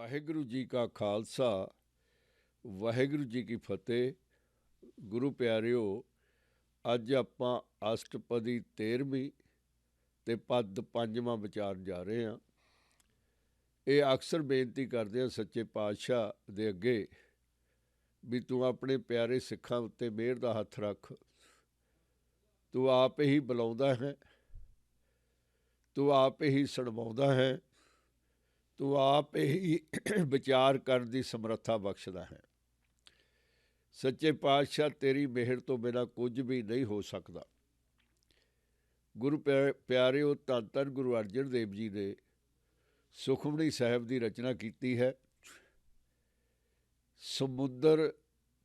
ਵਾਹਿਗੁਰੂ ਜੀ ਕਾ ਖਾਲਸਾ ਵਾਹਿਗੁਰੂ ਜੀ ਕੀ ਫਤਿਹ। ਗੁਰੂ ਪਿਆਰਿਓ, ਅੱਜ ਆਪਾਂ ਅਸ਼ਟਪਦੀ 13ਵੀਂ ਤੇ ਪਦ 5ਵਾਂ ਵਿਚਾਰਨ ਜਾ ਰਹੇ ਹਾਂ। ਇਹ ਅਕਸਰ ਬੇਨਤੀ ਕਰਦੇ ਹਾਂ ਸੱਚੇ ਪਾਤਸ਼ਾਹ ਦੇ ਅੱਗੇ ਵੀ ਤੂੰ ਆਪਣੇ ਪਿਆਰੇ ਸਿੱਖਾਂ ਉੱਤੇ ਮਿਹਰ ਦਾ ਹੱਥ ਰੱਖ। ਤੂੰ ਆਪ ਹੀ ਬੁਲਾਉਂਦਾ ਹੈ, ਤੂੰ ਆਪ ਹੀ ਸੁਣਵਾਉਂਦਾ ਹੈ, ਤੂੰ ਆਪ ਹੀ ਵਿਚਾਰ ਕਰਨ ਦੀ ਸਮਰੱਥਾ ਬਖਸ਼ਦਾ ਹੈ। ਸੱਚੇ ਪਾਤਸ਼ਾਹ, ਤੇਰੀ ਮਿਹਰ ਤੋਂ ਬਿਨਾਂ ਕੁਝ ਵੀ ਨਹੀਂ ਹੋ ਸਕਦਾ। ਗੁਰੂ ਪਿਆਰਿਓ, ਧੰਨ ਧੰਨ ਗੁਰੂ ਅਰਜਨ ਦੇਵ ਜੀ ਨੇ ਸੁਖਮਨੀ ਸਾਹਿਬ ਦੀ ਰਚਨਾ ਕੀਤੀ ਹੈ। ਸਮੁੰਦਰ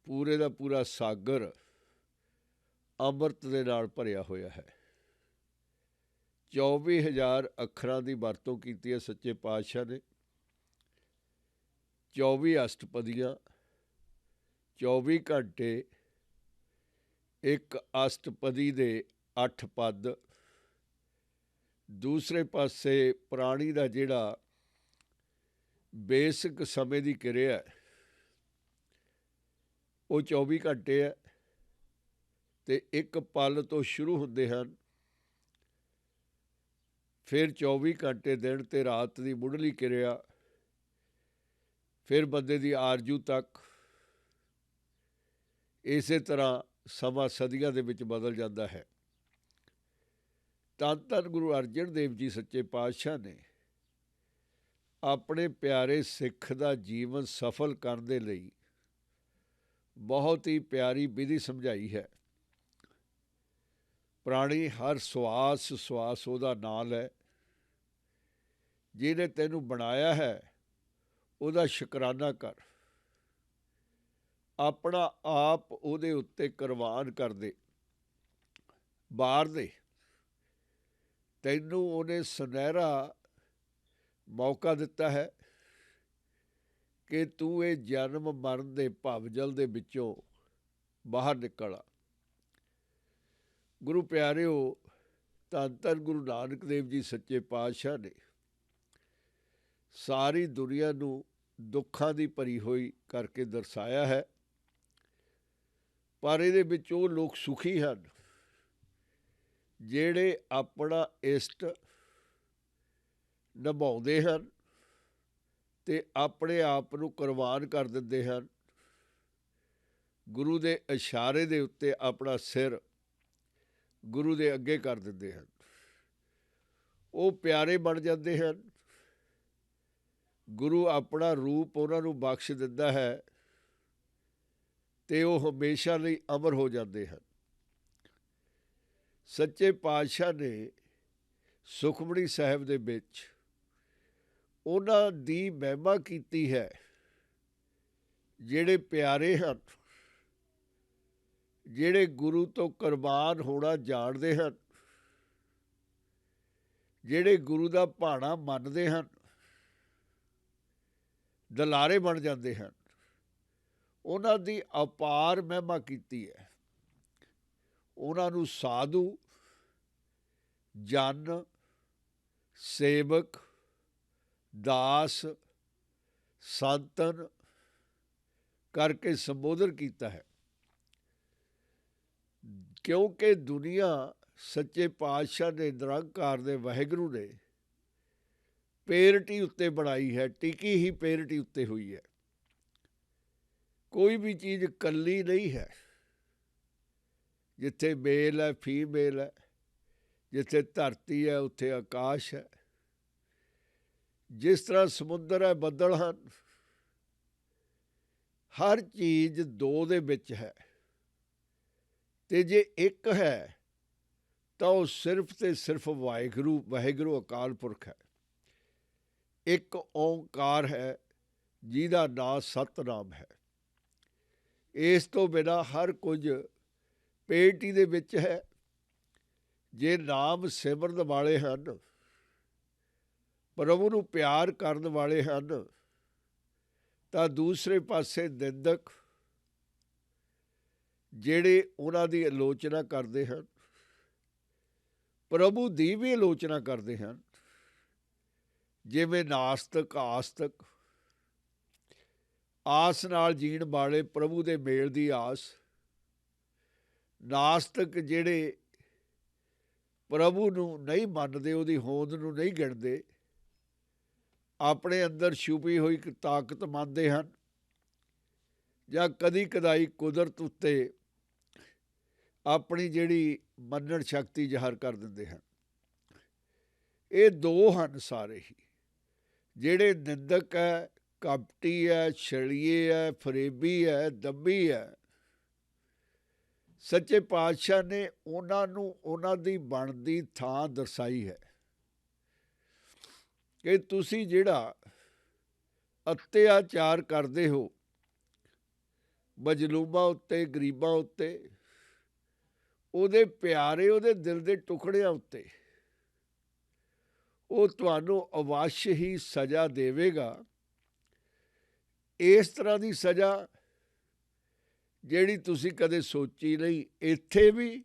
ਪੂਰੇ ਦਾ ਪੂਰਾ ਸਾਗਰ ਅੰਮ੍ਰਿਤ ਦੇ ਨਾਲ ਭਰਿਆ ਹੋਇਆ ਹੈ। 24,000 ਅੱਖਰਾਂ ਦੀ ਵਰਤੋਂ ਕੀਤੀ ਹੈ ਸੱਚੇ ਪਾਤਸ਼ਾਹ ਨੇ। 24 ਅਸ਼ਟਪਦੀਆਂ, 24 ਘੰਟੇ, ਇੱਕ ਅਸ਼ਟਪਦੀ ਦੇ 8 ਪਦ। ਦੂਸਰੇ ਪਾਸੇ ਪ੍ਰਾਣੀ ਦਾ ਜਿਹੜਾ ਬੇਸਿਕ ਸਮੇਂ ਦੀ ਕਿਰਿਆ ਹੈ ਉਹ 24 ਘੰਟੇ ਹੈ, ਅਤੇ ਇੱਕ ਪਲ ਤੋਂ ਸ਼ੁਰੂ ਹੁੰਦੇ ਹਨ। ਫਿਰ 24 ਘੰਟੇ ਦਿਨ ਅਤੇ ਰਾਤ ਦੀ ਮੁੱਢਲੀ ਕਿਰਿਆ, ਫਿਰ ਬੰਦੇ ਦੀ ਆਰਜੂ ਤੱਕ। ਇਸੇ ਤਰ੍ਹਾਂ ਸਮਾਂ ਸਦੀਆਂ ਦੇ ਵਿੱਚ ਬਦਲ ਜਾਂਦਾ ਹੈ। ਧੰਨ ਧੰਨ ਗੁਰੂ ਅਰਜਨ ਦੇਵ ਜੀ ਸੱਚੇ ਪਾਤਸ਼ਾਹ ਨੇ ਆਪਣੇ ਪਿਆਰੇ ਸਿੱਖ ਦਾ ਜੀਵਨ ਸਫਲ ਕਰਨ ਦੇ ਲਈ ਬਹੁਤ ਹੀ ਪਿਆਰੀ ਵਿਧੀ ਸਮਝਾਈ ਹੈ। ਪ੍ਰਾਣੀ ਹਰ ਸਵਾਸ ਉਹਦਾ ਨਾਂ ਲੈ। ਜਿਹਨੇ ਤੈਨੂੰ ਬਣਾਇਆ ਹੈ ਉਹਦਾ ਸ਼ੁਕਰਾਨਾ ਕਰ, ਆਪਣਾ ਆਪ ਉਹਦੇ ਉੱਤੇ ਕੁਰਬਾਨ ਕਰ ਦੇ, ਵਾਰ ਦੇ। ਤੈਨੂੰ ਉਹਨੇ ਸੁਨਹਿਰਾ ਮੌਕਾ ਦਿੱਤਾ ਹੈ ਕਿ ਤੂੰ ਇਹ ਜਨਮ ਮਰਨ ਦੇ ਭਵਜਲ ਦੇ ਵਿੱਚੋਂ ਬਾਹਰ ਨਿਕਲ ਆ। ਗੁਰੂ ਪਿਆਰਿਓ, ਧੰਨ ਧੰਨ ਗੁਰੂ ਨਾਨਕ ਦੇਵ ਜੀ ਸੱਚੇ ਪਾਤਸ਼ਾਹ ਨੇ ਸਾਰੀ ਦੁਨੀਆ ਨੂੰ ਦੁੱਖਾਂ ਦੀ ਭਰੀ ਹੋਈ ਕਰਕੇ ਦਰਸਾਇਆ ਹੈ, ਪਰ ਇਹਦੇ ਵਿੱਚ ਉਹ ਲੋਕ ਸੁਖੀ ਹਨ ਜਿਹੜੇ ਆਪਣਾ ਇਸ਼ਟ ਨਿਭਾਉਂਦੇ ਹਨ ਅਤੇ ਆਪਣੇ ਆਪ ਨੂੰ ਕੁਰਬਾਨ ਕਰ ਦਿੰਦੇ ਹਨ। ਗੁਰੂ ਦੇ ਇਸ਼ਾਰੇ ਦੇ ਉੱਤੇ ਆਪਣਾ ਸਿਰ ਗੁਰੂ ਦੇ ਅੱਗੇ ਕਰ ਦਿੰਦੇ ਹਨ। ਉਹ ਪਿਆਰੇ ਬਣ ਜਾਂਦੇ ਹਨ। ਗੁਰੂ ਆਪਣਾ ਰੂਪ ਉਹਨਾਂ ਨੂੰ ਬਖਸ਼ ਦਿੰਦਾ ਹੈ ਅਤੇ ਉਹ ਹਮੇਸ਼ਾ ਲਈ ਅਮਰ ਹੋ ਜਾਂਦੇ ਹਨ। ਸੱਚੇ ਪਾਤਸ਼ਾਹ ਨੇ ਸੁਖਮਨੀ ਸਾਹਿਬ ਦੇ ਵਿੱਚ ਉਹਨਾਂ ਦੀ ਮਹਿਮਾ ਕੀਤੀ ਹੈ ਜਿਹੜੇ ਪਿਆਰੇ ਹਨ, ਜਿਹੜੇ ਗੁਰੂ ਤੋਂ ਕੁਰਬਾਨ ਹੋਣਾ ਜਾਣਦੇ ਹਨ, ਜਿਹੜੇ ਗੁਰੂ ਦਾ ਭਾਣਾ ਮੰਨਦੇ ਹਨ, ਦਲਾਰੇ ਬਣ ਜਾਂਦੇ ਹਨ। ਉਹਨਾਂ ਦੀ ਅਪਾਰ ਮਹਿਮਾ ਕੀਤੀ ਹੈ। ਉਹਨਾਂ ਨੂੰ ਸਾਧੂ, ਜਨ, ਸੇਵਕ, ਦਾਸ, ਸੰਤਨ ਕਰਕੇ ਸੰਬੋਧਨ ਕੀਤਾ ਹੈ, ਕਿਉਂਕਿ ਦੁਨੀਆ ਸੱਚੇ ਪਾਤਸ਼ਾਹ ਨੇ ਨਿਰੰਕਾਰ ਦੇ ਵਾਹਿਗੁਰੂ ਨੇ ਪੇਰਟੀ ਉੱਤੇ ਬਣਾਈ ਹੈ, ਟਿਕੀ ਹੀ ਪੇਰਟੀ ਉੱਤੇ ਹੋਈ ਹੈ। ਕੋਈ ਵੀ ਚੀਜ਼ ਇਕੱਲੀ ਨਹੀਂ ਹੈ। ਜਿੱਥੇ ਮੇਲ ਹੈ ਫੀਮੇਲ ਹੈ, ਜਿੱਥੇ ਧਰਤੀ ਹੈ ਉੱਥੇ ਆਕਾਸ਼ ਹੈ, ਜਿਸ ਤਰ੍ਹਾਂ ਸਮੁੰਦਰ ਹੈ ਬੱਦਲ ਹਨ। ਹਰ ਚੀਜ਼ ਦੋ ਦੇ ਵਿੱਚ ਹੈ, ਅਤੇ ਜੇ ਇੱਕ ਹੈ ਤਾਂ ਉਹ ਸਿਰਫ ਅਤੇ ਸਿਰਫ ਵਾਹਿਗੁਰੂ ਅਕਾਲ ਪੁਰਖ ਹੈ। ਇੱਕ ਓਂਕਾਰ ਹੈ ਜਿਹਦਾ ਨਾਂ ਸਤਿਨਾਮ ਹੈ। ਇਸ ਤੋਂ ਬਿਨਾਂ ਹਰ ਕੁਝ ਪੇਟੀ ਦੇ ਵਿੱਚ ਹੈ। ਜੇ ਨਾਮ ਸਿਮਰਨ ਵਾਲੇ ਹਨ, ਪ੍ਰਭੂ ਨੂੰ ਪਿਆਰ ਕਰਨ ਵਾਲੇ ਹਨ, ਤਾਂ ਦੂਸਰੇ ਪਾਸੇ ਨਿੰਦਕ ਜਿਹੜੇ ਉਹਨਾਂ ਦੀ ਆਲੋਚਨਾ ਕਰਦੇ ਹਨ, ਪ੍ਰਭੂ ਦੀ ਵੀ ਆਲੋਚਨਾ ਕਰਦੇ ਹਨ, ਜਿਵੇਂ ਨਾਸਤਕ, ਆਸਤਕ, ਆਸ ਨਾਲ ਜੀਣ ਵਾਲੇ ਪ੍ਰਭੂ ਦੇ ਮੇਲ ਦੀ ਆਸ। ਨਾਸਤਕ ਜਿਹੜੇ ਪ੍ਰਭੂ ਨੂੰ ਨਹੀਂ ਮੰਨਦੇ, ਉਹਦੀ ਹੋਂਦ ਨੂੰ ਨਹੀਂ ਗਿਣਦੇ, ਆਪਣੇ ਅੰਦਰ ਛੁਪੀ ਹੋਈ ਇੱਕ ਤਾਕਤ ਮੰਨਦੇ ਹਨ, ਜਾਂ ਕਦੀ ਕਦਾਈ ਕੁਦਰਤ ਉੱਤੇ ਆਪਣੀ ਜਿਹੜੀ ਮੰਨਣ ਸ਼ਕਤੀ ਜ਼ਾਹਰ ਕਰ ਦਿੰਦੇ ਹਨ। ਇਹ ਦੋ ਹਨ ਸਾਰੇ ਹੀ। ਜਿਹੜੇ ਨਿੰਦਕ ਹੈ, ਕਪਟੀ ਹੈ, ਛਲੀਏ ਹੈ, ਫਰੇਬੀ ਹੈ, ਦੰਭੀ ਹੈ, ਸੱਚੇ ਪਾਤਸ਼ਾਹ ਨੇ ਉਹਨਾਂ ਨੂੰ ਉਹਨਾਂ ਦੀ ਬਣਦੀ ਥਾਂ ਦਰਸਾਈ ਹੈ ਕਿ ਤੁਸੀਂ ਜਿਹੜਾ ਅਤਿਆਚਾਰ ਕਰਦੇ ਹੋ ਮਜ਼ਲੂਮਾਂ ਉੱਤੇ, ਗਰੀਬਾਂ ਉੱਤੇ, ਉਹਦੇ ਪਿਆਰੇ, ਉਹਦੇ ਦਿਲ ਦੇ ਟੁਕੜਿਆਂ ਉੱਤੇ, ਉਹ ਤੁਹਾਨੂੰ ਅਵੱਸ਼ ਹੀ ਸਜ਼ਾ ਦੇਵੇਗਾ। ਇਸ ਤਰ੍ਹਾਂ ਦੀ ਸਜ਼ਾ ਜਿਹੜੀ ਤੁਸੀਂ ਕਦੇ ਸੋਚੀ ਨਹੀਂ, ਇੱਥੇ ਵੀ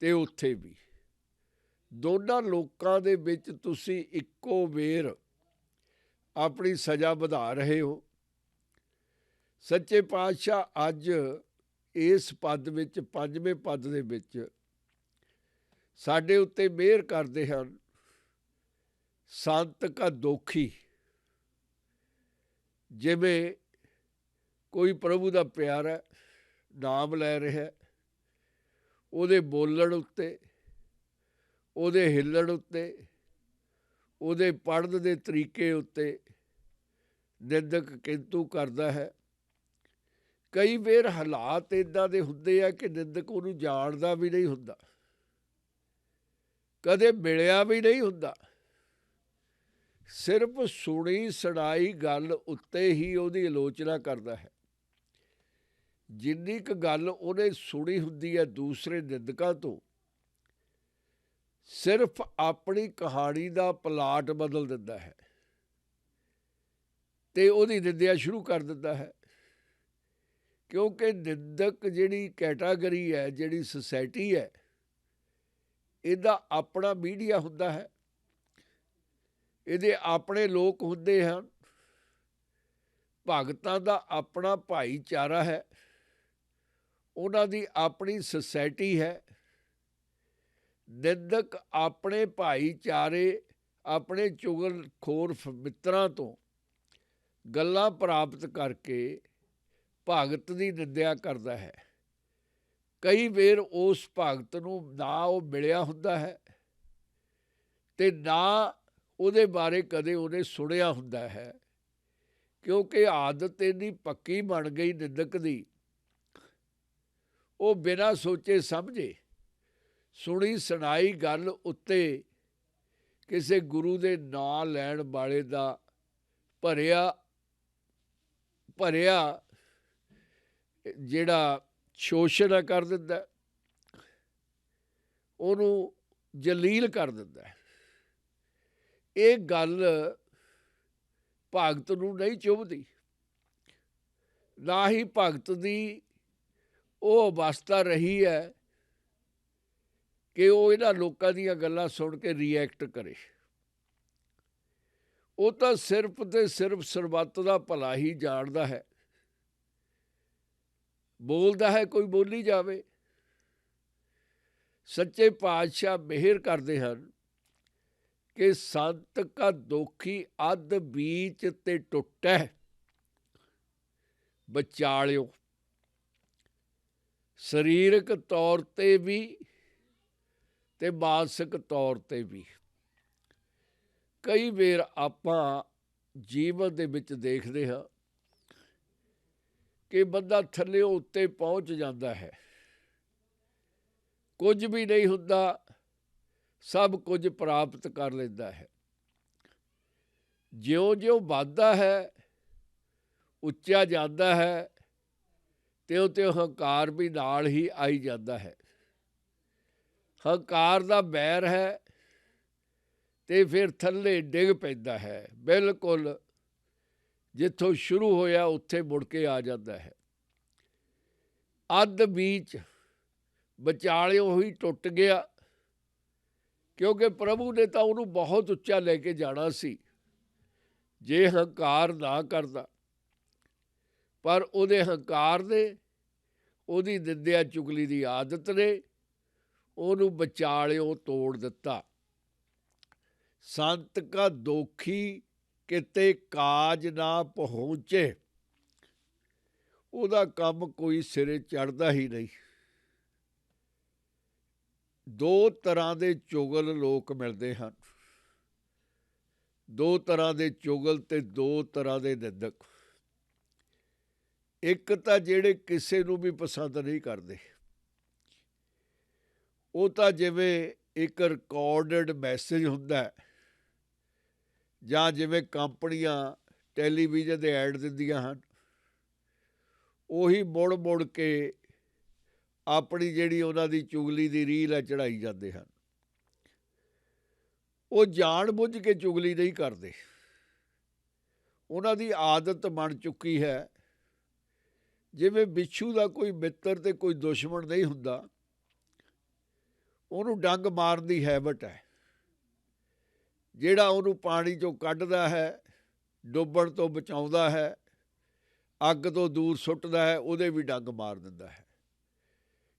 ਤੇ ਉੱਥੇ ਵੀ। ਦੋਨਾਂ ਲੋਕਾਂ ਦੇ ਵਿੱਚ ਤੁਸੀਂ ਇੱਕੋ ਵੇਰ ਆਪਣੀ ਸਜ਼ਾ ਵਧਾ ਰਹੇ ਹੋ। ਸੱਚੇ ਪਾਤਸ਼ਾਹ ਅੱਜ ਇਸ ਪਦ ਵਿੱਚ, ਪੰਜਵੇਂ ਪਦ ਦੇ ਵਿੱਚ ਸਾਡੇ ਉੱਤੇ ਮਿਹਰ ਕਰਦੇ ਹਨ। ਸੰਤ ਕਾ ਦੋਖੀ, ਜਿਵੇਂ ਕੋਈ ਪ੍ਰਭੂ ਦਾ ਪਿਆਰਾ ਨਾਮ ਲੈ ਰਿਹਾ, ਉਹਦੇ ਬੋਲਣ ਉੱਤੇ, ਉਹਦੇ ਹਿੱਲਣ ਉੱਤੇ, ਉਹਦੇ ਪੜ੍ਹਨ ਦੇ ਤਰੀਕੇ ਉੱਤੇ ਨਿੰਦਕ ਕਿੰਤੂ ਕਰਦਾ ਹੈ। ਕਈ ਵਾਰ ਹਾਲਾਤ ਇੱਦਾਂ ਦੇ ਹੁੰਦੇ ਆ ਕਿ ਨਿੰਦਕ ਉਹਨੂੰ ਜਾਣਦਾ ਵੀ ਨਹੀਂ ਹੁੰਦਾ, ਕਦੇ ਮਿਲਿਆ ਵੀ ਨਹੀਂ ਹੁੰਦਾ, ਸਿਰਫ ਸੁਣੀ ਸੁਣਾਈ ਗੱਲ ਉੱਤੇ ਹੀ ਉਹਦੀ ਆਲੋਚਨਾ ਕਰਦਾ ਹੈ। ਜਿੰਨੀ ਕੁ ਗੱਲ ਉਹਨੇ ਸੁਣੀ ਹੁੰਦੀ ਹੈ ਦੂਸਰੇ ਨਿੰਦਕਾਂ ਤੋਂ, ਸਿਰਫ ਆਪਣੀ ਕਹਾਣੀ ਦਾ ਪਲਾਟ ਬਦਲ ਦਿੰਦਾ ਹੈ ਤੇ ਉਹਦੀ ਨਿੰਦਿਆ ਸ਼ੁਰੂ ਕਰ ਦਿੰਦਾ ਹੈ। ਕਿਉਂਕਿ ਨਿੰਦਕ ਜਿਹੜੀ ਕੈਟਾਗਰੀ ਹੈ, ਜਿਹੜੀ ਸੁਸਾਇਟੀ ਹੈ, ਇਹਦਾ ਆਪਣਾ ਮੀਡੀਆ ਹੁੰਦਾ ਹੈ, ਇਹਦੇ ਆਪਣੇ ਲੋਕ ਹੁੰਦੇ ਹਨ, ਭਗਤਾਂ ਦਾ ਆਪਣਾ ਭਾਈਚਾਰਾ ਹੈ, ਉਹਨਾਂ ਦੀ ਆਪਣੀ ਸੁਸਾਇਟੀ ਹੈ। ਨਿੰਦਕ ਆਪਣੇ ਭਾਈਚਾਰੇ, ਆਪਣੇ ਚੁਗਲਖੋਰ ਮਿੱਤਰਾਂ ਤੋਂ ਗੱਲਾਂ ਪ੍ਰਾਪਤ ਕਰਕੇ ਭਗਤ ਦੀ ਨਿੰਦਿਆ ਕਰਦਾ ਹੈ। ਕਈ ਵਾਰ ਉਸ ਭਗਤ ਨੂੰ ਨਾ ਉਹ ਮਿਲਿਆ ਹੁੰਦਾ ਹੈ ਤੇ ਨਾ ਉਹਦੇ ਬਾਰੇ ਕਦੇ ਉਹਨੇ ਸੁਣਿਆ ਹੁੰਦਾ ਹੈ, ਕਿਉਂਕਿ ਆਦਤ ਇੰਨੀ ਪੱਕੀ ਬਣ ਗਈ ਨਿੰਦਕ ਦੀ, ਉਹ ਬਿਨਾਂ ਸੋਚੇ ਸਮਝੇ ਸੁਣੀ ਸੁਣਾਈ ਗੱਲ ਉੱਤੇ ਕਿਸੇ ਗੁਰੂ ਦੇ ਨਾਂ ਲੈਣ ਵਾਲੇ ਦਾ ਭਰਿਆ ਜਿਹੜਾ ਸ਼ੋਸ਼ਣ ਕਰ ਦਿੰਦਾ, ਉਹਨੂੰ ਜਲੀਲ ਕਰ ਦਿੰਦਾ। ਇਹ ਗੱਲ ਭਗਤ ਨੂੰ ਨਹੀਂ ਚੁਭਦੀ, ਨਾ ਹੀ ਭਗਤ ਦੀ ਉਹ ਅਵਸਥਾ ਰਹੀ ਹੈ ਕਿ ਉਹ ਇਹਨਾਂ ਲੋਕਾਂ ਦੀਆਂ ਗੱਲਾਂ ਸੁਣ ਕੇ ਰਿਐਕਟ ਕਰੇ। ਉਹ ਤਾਂ ਸਿਰਫ ਤੇ ਸਿਰਫ ਸਰਬੱਤ ਦਾ ਭਲਾ ਹੀ ਜਾਣਦਾ ਹੈ। ਬੋਲਦਾ ਹੈ ਕੋਈ ਬੋਲੀ ਜਾਵੇ। ਸੱਚੇ ਪਾਤਸ਼ਾਹ ਮਿਹਰ ਕਰਦੇ ਹਨ ਕਿ ਸੰਤ ਕਾ ਦੋਖੀ ਅੱਧ ਬੀਚ ਤੇ ਟੁੱਟੈ ਵਿਚਾਲਿਓ, ਸਰੀਰਕ ਤੌਰ 'ਤੇ ਵੀ ਤੇ ਮਾਨਸਿਕ ਤੌਰ 'ਤੇ ਵੀ। ਕਈ ਵਾਰ ਆਪਾਂ ਜੀਵਨ ਦੇ ਵਿੱਚ ਦੇਖਦੇ ਹਾਂ ਕਿ ਬੰਦਾ ਥੱਲਿਓਂ ਉੱਤੇ ਪਹੁੰਚ ਜਾਂਦਾ ਹੈ, ਕੁਝ ਵੀ ਨਹੀਂ ਹੁੰਦਾ, ਸਭ ਕੁਝ ਪ੍ਰਾਪਤ ਕਰ ਲੈਂਦਾ ਹੈ। ਜਿਉਂ-ਜਿਉਂ ਵੱਧਦਾ ਹੈ, ਉੱਚਾ ਜਾਂਦਾ ਹੈ, ਤਿਉਂ-ਤਿਉਂ ਹੰਕਾਰ ਵੀ ਨਾਲ ਹੀ ਆਈ ਜਾਂਦਾ ਹੈ। ਹੰਕਾਰ ਦਾ ਬੈਰ ਹੈ ਤੇ ਫਿਰ ਥੱਲੇ ਡਿੱਗ ਪੈਂਦਾ ਹੈ, ਬਿਲਕੁਲ ਜਿੱਥੋਂ ਸ਼ੁਰੂ ਹੋਇਆ ਉੱਥੇ ਮੁੜ ਕੇ ਆ ਜਾਂਦਾ ਹੈ। ਅੱਧ ਬੀਚ ਵਿਚਾਲਿਓਂ ਹੀ ਟੁੱਟ ਗਿਆ, ਕਿਉਂਕਿ ਪ੍ਰਭੂ ਨੇ ਤਾਂ ਉਹਨੂੰ ਬਹੁਤ ਉੱਚਾ ਲੈ ਕੇ ਜਾਣਾ ਸੀ। ਜੇ ਹੰਕਾਰ ਨਾ ਕਰਦਾ, ਪਰ ਉਹਦੇ ਹੰਕਾਰ ਨੇ, ਉਹਦੀ ਨਿੰਦਿਆ ਚੁਗਲੀ ਦੀ ਆਦਤ ਨੇ ਉਹਨੂੰ ਵਿਚਾਲਿਓਂ ਤੋੜ ਦਿੱਤਾ। ਸੰਤ ਕਾ ਦੋਖੀ ਕਿਤੇ ਕਾਜ ਨਾ ਪਹੁੰਚੇ, ਉਹਦਾ ਕੰਮ ਕੋਈ ਸਿਰੇ ਚੜ੍ਹਦਾ ਹੀ ਨਹੀਂ। ਦੋ ਤਰ੍ਹਾਂ ਦੇ ਚੁਗਲ ਲੋਕ ਮਿਲਦੇ ਹਨ, ਦੋ ਤਰ੍ਹਾਂ ਦੇ ਚੁਗਲ ਤੇ ਦੋ ਤਰ੍ਹਾਂ ਦੇ ਨਿੰਦਕ। ਇੱਕ ਤਾਂ ਜਿਹੜੇ ਕਿਸੇ ਨੂੰ ਵੀ ਪਸੰਦ ਨਹੀਂ ਕਰਦੇ, ਉਹ ਤਾਂ ਜਿਵੇਂ ਇੱਕ ਰਿਕਾਰਡਡ ਮੈਸੇਜ ਹੁੰਦਾ, ਜਾਂ ਜਿਵੇਂ ਕੰਪਨੀਆਂ ਟੈਲੀਵਿਜ਼ਨ ਦੇ ਐਡ ਦਿੰਦੀਆਂ ਹਨ, ਉਹੀ ਮੁੜ ਮੁੜ ਕੇ ਆਪਣੀ ਜਿਹੜੀ ਉਹਨਾਂ ਦੀ ਚੁਗਲੀ ਦੀ ਰੀਲ ਹੈ ਚੜ੍ਹਾਈ ਜਾਂਦੇ ਹਨ। ਉਹ ਜਾਣ ਬੁੱਝ ਕੇ ਚੁਗਲੀ ਨਹੀਂ ਕਰਦੇ, ਉਹਨਾਂ ਦੀ ਆਦਤ ਬਣ ਚੁੱਕੀ ਹੈ। ਜਿਵੇਂ ਬਿੱਛੂ ਦਾ ਕੋਈ ਮਿੱਤਰ ਤੇ ਕੋਈ ਦੁਸ਼ਮਣ ਨਹੀਂ ਹੁੰਦਾ, ਉਹਨੂੰ ਡੰਗ ਮਾਰਨ ਦੀ ਹੈਬਿਟ ਹੈ। ਜਿਹੜਾ ਉਹਨੂੰ ਪਾਣੀ 'ਚੋਂ ਕੱਢਦਾ ਹੈ, ਡੁੱਬਣ ਤੋਂ ਬਚਾਉਂਦਾ ਹੈ, ਅੱਗ ਤੋਂ ਦੂਰ ਸੁੱਟਦਾ ਹੈ, ਉਹਦੇ ਵੀ ਡੰਗ ਮਾਰ ਦਿੰਦਾ ਹੈ।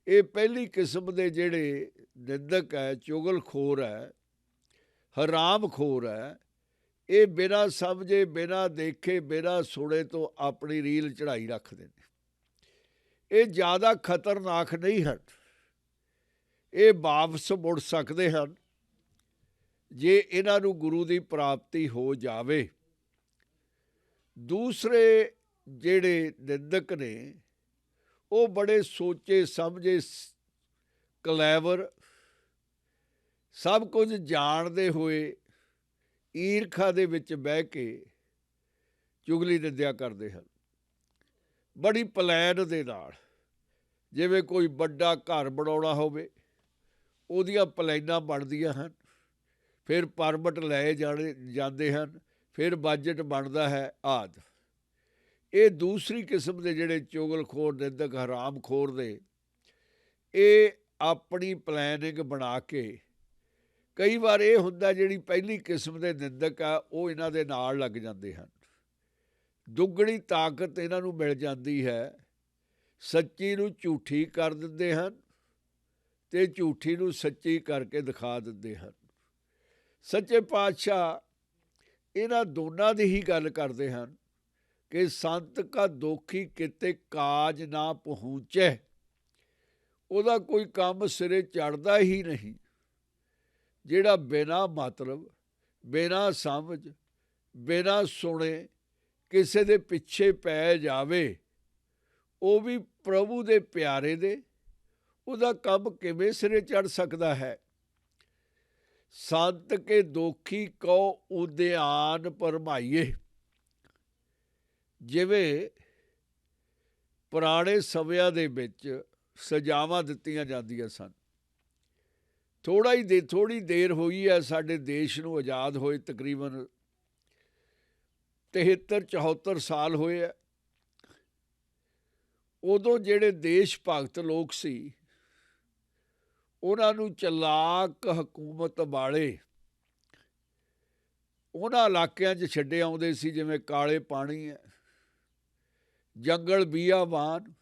ਇਹ ਪਹਿਲੀ ਕਿਸਮ ਦੇ ਜਿਹੜੇ ਨਿੰਦਕ ਹੈ, ਚੁਗਲਖੋਰ ਹੈ, ਹਰਾਮਖੋਰ ਹੈ, ਇਹ ਬਿਨਾਂ ਸਮਝੇ, ਬਿਨਾਂ ਦੇਖੇ, ਬਿਨਾਂ ਸੁਣੇ ਤੋਂ ਆਪਣੀ ਰੀਲ ਚੜ੍ਹਾਈ ਰੱਖਦੇ ਨੇ। ਇਹ ਜ਼ਿਆਦਾ ਖਤਰਨਾਕ ਨਹੀਂ ਹਨ, ਇਹ ਵਾਪਸ ਮੁੜ ਸਕਦੇ ਹਨ ਜੇ ਇਹਨਾਂ ਨੂੰ ਗੁਰੂ ਦੀ ਪ੍ਰਾਪਤੀ ਹੋ ਜਾਵੇ। ਦੂਸਰੇ ਜਿਹੜੇ ਨਿੰਦਕ ਨੇ ਉਹ ਬੜੇ ਸੋਚੇ ਸਮਝੇ, ਕਲੈਵਰ, ਸਭ ਕੁਝ ਜਾਣਦੇ ਹੋਏ ਈਰਖਾ ਦੇ ਵਿੱਚ ਬਹਿ ਕੇ ਚੁਗਲੀ ਨਿੰਦਿਆ ਕਰਦੇ ਹਨ, ਬੜੀ ਪਲੈਨ ਦੇ ਨਾਲ। ਜਿਵੇਂ ਕੋਈ ਵੱਡਾ ਘਰ ਬਣਾਉਣਾ ਹੋਵੇ, ਉਹਦੀਆਂ ਪਲੈਨਾਂ ਬਣਦੀਆਂ ਹਨ, ਫਿਰ ਪਰਮਿਟ ਲਏ ਜਾਂਦੇ ਹਨ, ਫਿਰ ਬਜਟ ਬਣਦਾ ਹੈ ਆਦਿ। ਇਹ ਦੂਸਰੀ ਕਿਸਮ ਦੇ ਜਿਹੜੇ ਚੁਗਲਖੋਰ ਨਿੰਦਕ ਹਰਾਮਖੋਰ ਨੇ, ਇਹ ਆਪਣੀ ਪਲੈਨਿੰਗ ਬਣਾ ਕੇ, ਕਈ ਵਾਰ ਇਹ ਹੁੰਦਾ ਜਿਹੜੀ ਪਹਿਲੀ ਕਿਸਮ ਦੇ ਨਿੰਦਕ ਆ ਉਹ ਇਹਨਾਂ ਦੇ ਨਾਲ ਲੱਗ ਜਾਂਦੇ ਹਨ, ਦੁੱਗਣੀ ਤਾਕਤ ਇਹਨਾਂ ਨੂੰ ਮਿਲ ਜਾਂਦੀ ਹੈ। ਸੱਚੀ ਨੂੰ ਝੂਠੀ ਕਰ ਦਿੰਦੇ ਹਨ ਤੇ ਝੂਠੀ ਨੂੰ ਸੱਚੀ ਕਰਕੇ ਦਿਖਾ ਦਿੰਦੇ ਹਨ। ਸੱਚੇ ਪਾਤਸ਼ਾਹ ਇਹਨਾਂ ਦੋਨਾਂ ਦੀ ਹੀ ਗੱਲ ਕਰਦੇ ਹਨ ਕਿ ਸੰਤ ਕਾ ਦੋਖੀ ਕਿਤੇ ਕਾਜ ਨਾ ਪਹੁੰਚੇ, ਉਹਦਾ ਕੋਈ ਕੰਮ ਸਿਰੇ ਚੜ੍ਹਦਾ ਹੀ ਨਹੀਂ। ਜਿਹੜਾ ਬਿਨਾਂ ਮਤਲਬ, ਬਿਨਾਂ ਸਮਝ, ਬਿਨਾਂ ਸੁਣੇ ਕਿਸੇ ਦੇ ਪਿੱਛੇ ਪੈ ਜਾਵੇ, ਉਹ ਵੀ ਪ੍ਰਭੂ ਦੇ ਪਿਆਰੇ ਦੇ, ਉਹਦਾ ਕੰਮ ਕਿਵੇਂ ਸਿਰੇ ਚੜ੍ਹ ਸਕਦਾ ਹੈ। ਸੰਤ ਕੇ ਦੋਖੀ ਕਉ ਉਦਿਆਨ ਭਰਮਾਈਏ। ਜਿਵੇਂ ਪੁਰਾਣੇ ਸਮਿਆਂ ਦੇ ਵਿੱਚ ਸਜ਼ਾਵਾਂ ਦਿੱਤੀਆਂ ਜਾਂਦੀਆਂ ਸਨ। ਥੋੜ੍ਹੀ ਦੇਰ ਹੋਈ ਹੈ ਸਾਡੇ ਦੇਸ਼ ਨੂੰ ਆਜ਼ਾਦ ਹੋਏ, ਤਕਰੀਬਨ 73-74 ਸਾਲ ਹੋਏ ਆ। ਉਦੋਂ ਜਿਹੜੇ ਦੇਸ਼ ਭਗਤ ਲੋਕ ਸੀ, ਉਹਨਾਂ ਨੂੰ ਚਲਾਕ ਹਕੂਮਤ ਵਾਲੇ ਉਹਨਾਂ ਇਲਾਕਿਆਂ 'ਚ ਛੱਡੇ ਆਉਂਦੇ ਸੀ ਜਿਵੇਂ ਕਾਲੇ ਪਾਣੀ ਹੈ, ਜੰਗਲ ਬੀਆਬਾਨ,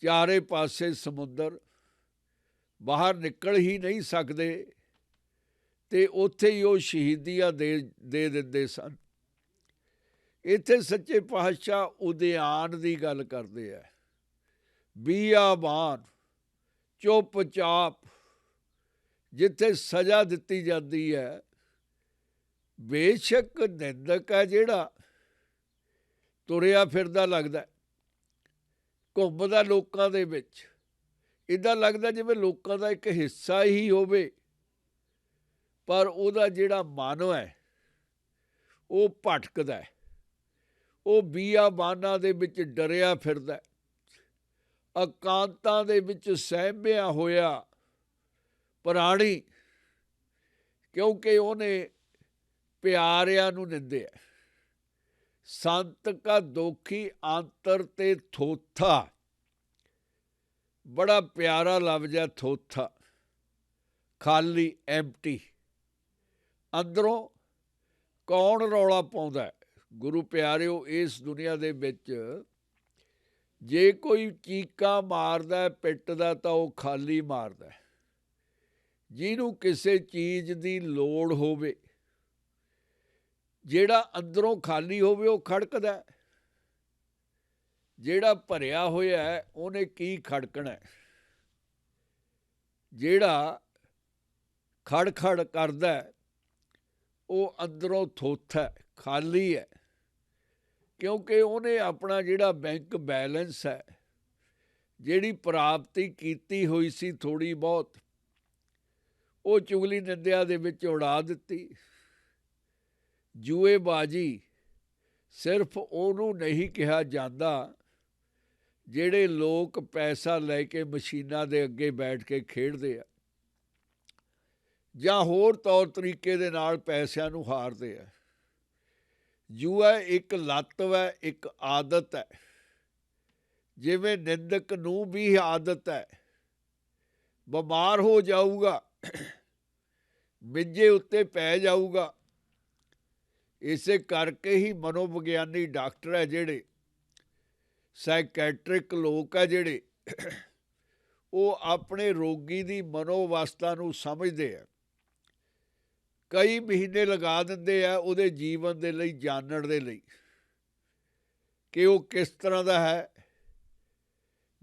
ਚਾਰੇ ਪਾਸੇ ਸਮੁੰਦਰ, ਬਾਹਰ ਨਿਕਲ ਹੀ ਨਹੀਂ ਸਕਦੇ, ਤੇ ਉੱਥੇ ਹੀ ਉਹ ਸ਼ਹੀਦੀਆਂ ਦੇ ਦਿੰਦੇ ਸਨ। ਇੱਥੇ ਸੱਚੇ ਪਾਤਸ਼ਾਹ ਉਦਿਆਨ ਦੀ ਗੱਲ ਕਰਦੇ ਆ, ਬੀਆਬਾਨ, ਚੁੱਪ ਚਾਪ, ਜਿੱਥੇ ਸਜ਼ਾ ਦਿੱਤੀ ਜਾਂਦੀ ਹੈ। ਬੇਸ਼ੱਕ ਨਿੰਦਕ ਹੈ ਜਿਹੜਾ ਤੁਰਿਆ ਫਿਰਦਾ ਲੱਗਦਾ, ਘੁੰਮਦਾ ਲੋਕਾਂ ਦੇ ਵਿੱਚ, ਇੱਦਾਂ ਲੱਗਦਾ ਜਿਵੇਂ ਲੋਕਾਂ ਦਾ ਇੱਕ ਹਿੱਸਾ ਹੀ ਹੋਵੇ, ਪਰ ਉਹਦਾ ਜਿਹੜਾ ਮਨ ਹੈ ਉਹ ਭਟਕਦਾ, ਉਹ ਬੀਆਬਾਨਾਂ ਦੇ ਵਿੱਚ ਡਰਿਆ ਫਿਰਦਾ, ਇਕਾਂਤਾਂ ਦੇ ਵਿੱਚ ਸਹਿਮਿਆ ਹੋਇਆ ਪ੍ਰਾਣੀ, ਕਿਉਂਕਿ ਉਹਨੇ ਪਿਆਰਿਆਂ ਨੂੰ ਨਿੰਦਿਆ। ਸੰਤ ਕਾ ਦੋਖੀ ਅੰਤਰ ਤੇ ਥੋਥਾ, ਬੜਾ ਪਿਆਰਾ ਲਫ਼ਜ਼ ਹੈ ਥੋਥਾ, ਖਾਲੀ, ਐਮਟੀ। ਅੰਦਰੋਂ ਕੌਣ ਰੌਲਾ ਪਾਉਂਦਾ? ਗੁਰੂ ਪਿਆਰਿਓ, ਇਸ ਦੁਨੀਆ ਦੇ ਵਿੱਚ ਜੇ ਕੋਈ ਚੀਕਾਂ ਮਾਰਦਾ ਪਿੱਟਦਾ ਤਾਂ ਉਹ ਖਾਲੀ ਮਾਰਦਾ। ਜਿਹਨੂੰ ਕਿਸੇ ਚੀਜ਼ ਦੀ ਲੋੜ ਹੋਵੇ, ਜਿਹੜਾ ਅੰਦਰੋਂ ਖਾਲੀ ਹੋਵੇ ਉਹ ਖੜਕਦਾ। ਜਿਹੜਾ ਭਰਿਆ ਹੋਇਆ ਹੈ ਉਹਨੇ ਕੀ ਖੜਕਣਾ। ਜਿਹੜਾ ਖੜ ਕਰਦਾ ਉਹ ਅੰਦਰੋਂ ਥੋਥਾ, ਖਾਲੀ ਹੈ। ਕਿਉਂਕਿ ਉਹਨੇ ਆਪਣਾ ਜਿਹੜਾ ਬੈਂਕ ਬੈਲੈਂਸ ਹੈ, ਜਿਹੜੀ ਪ੍ਰਾਪਤੀ ਕੀਤੀ ਹੋਈ ਸੀ ਥੋੜ੍ਹੀ ਬਹੁਤ, ਉਹ ਚੁਗਲੀ ਨਿੰਦਿਆ ਦੇ ਵਿੱਚ ਉਡਾ ਦਿੱਤੀ। ਜੂਏਬਾਜੀ ਸਿਰਫ ਉਹਨੂੰ ਨਹੀਂ ਕਿਹਾ ਜਾਂਦਾ ਜਿਹੜੇ ਲੋਕ ਪੈਸਾ ਲੈ ਕੇ ਮਸ਼ੀਨਾਂ ਦੇ ਅੱਗੇ ਬੈਠ ਕੇ ਖੇਡਦੇ ਆ ਜਾਂ ਹੋਰ ਤੌਰ ਤਰੀਕੇ ਦੇ ਨਾਲ ਪੈਸਿਆਂ ਨੂੰ ਹਾਰਦੇ ਆ। ਜੂਆ ਇੱਕ ਲੱਤ ਹੈ, ਇੱਕ ਆਦਤ ਹੈ। ਜਿਵੇਂ ਨਿੰਦਕ ਨੂੰ ਵੀ ਆਦਤ ਹੈ, ਬਿਮਾਰ ਹੋ ਜਾਊਗਾ, ਮਿੱਜੇ ਉੱਤੇ ਪੈ ਜਾਊਗਾ। ਇਸੇ ਕਰਕੇ ਹੀ ਮਨੋਵਿਗਿਆਨੀ ਡਾਕਟਰ ਹੈ ਜਿਹੜੇ, ਸਾਈਕੈਟ੍ਰਿਕ ਲੋਕ ਹੈ ਜਿਹੜੇ, ਉਹ ਆਪਣੇ ਰੋਗੀ ਦੀ ਮਨੋਵਸਥਾ ਨੂੰ ਸਮਝਦੇ ਆ। ਕਈ ਮਹੀਨੇ ਲਗਾ ਦਿੰਦੇ ਆ ਉਹਦੇ ਜੀਵਨ ਦੇ ਲਈ, ਜਾਣਨ ਦੇ ਲਈ ਕਿ ਉਹ ਕਿਸ ਤਰ੍ਹਾਂ ਦਾ ਹੈ।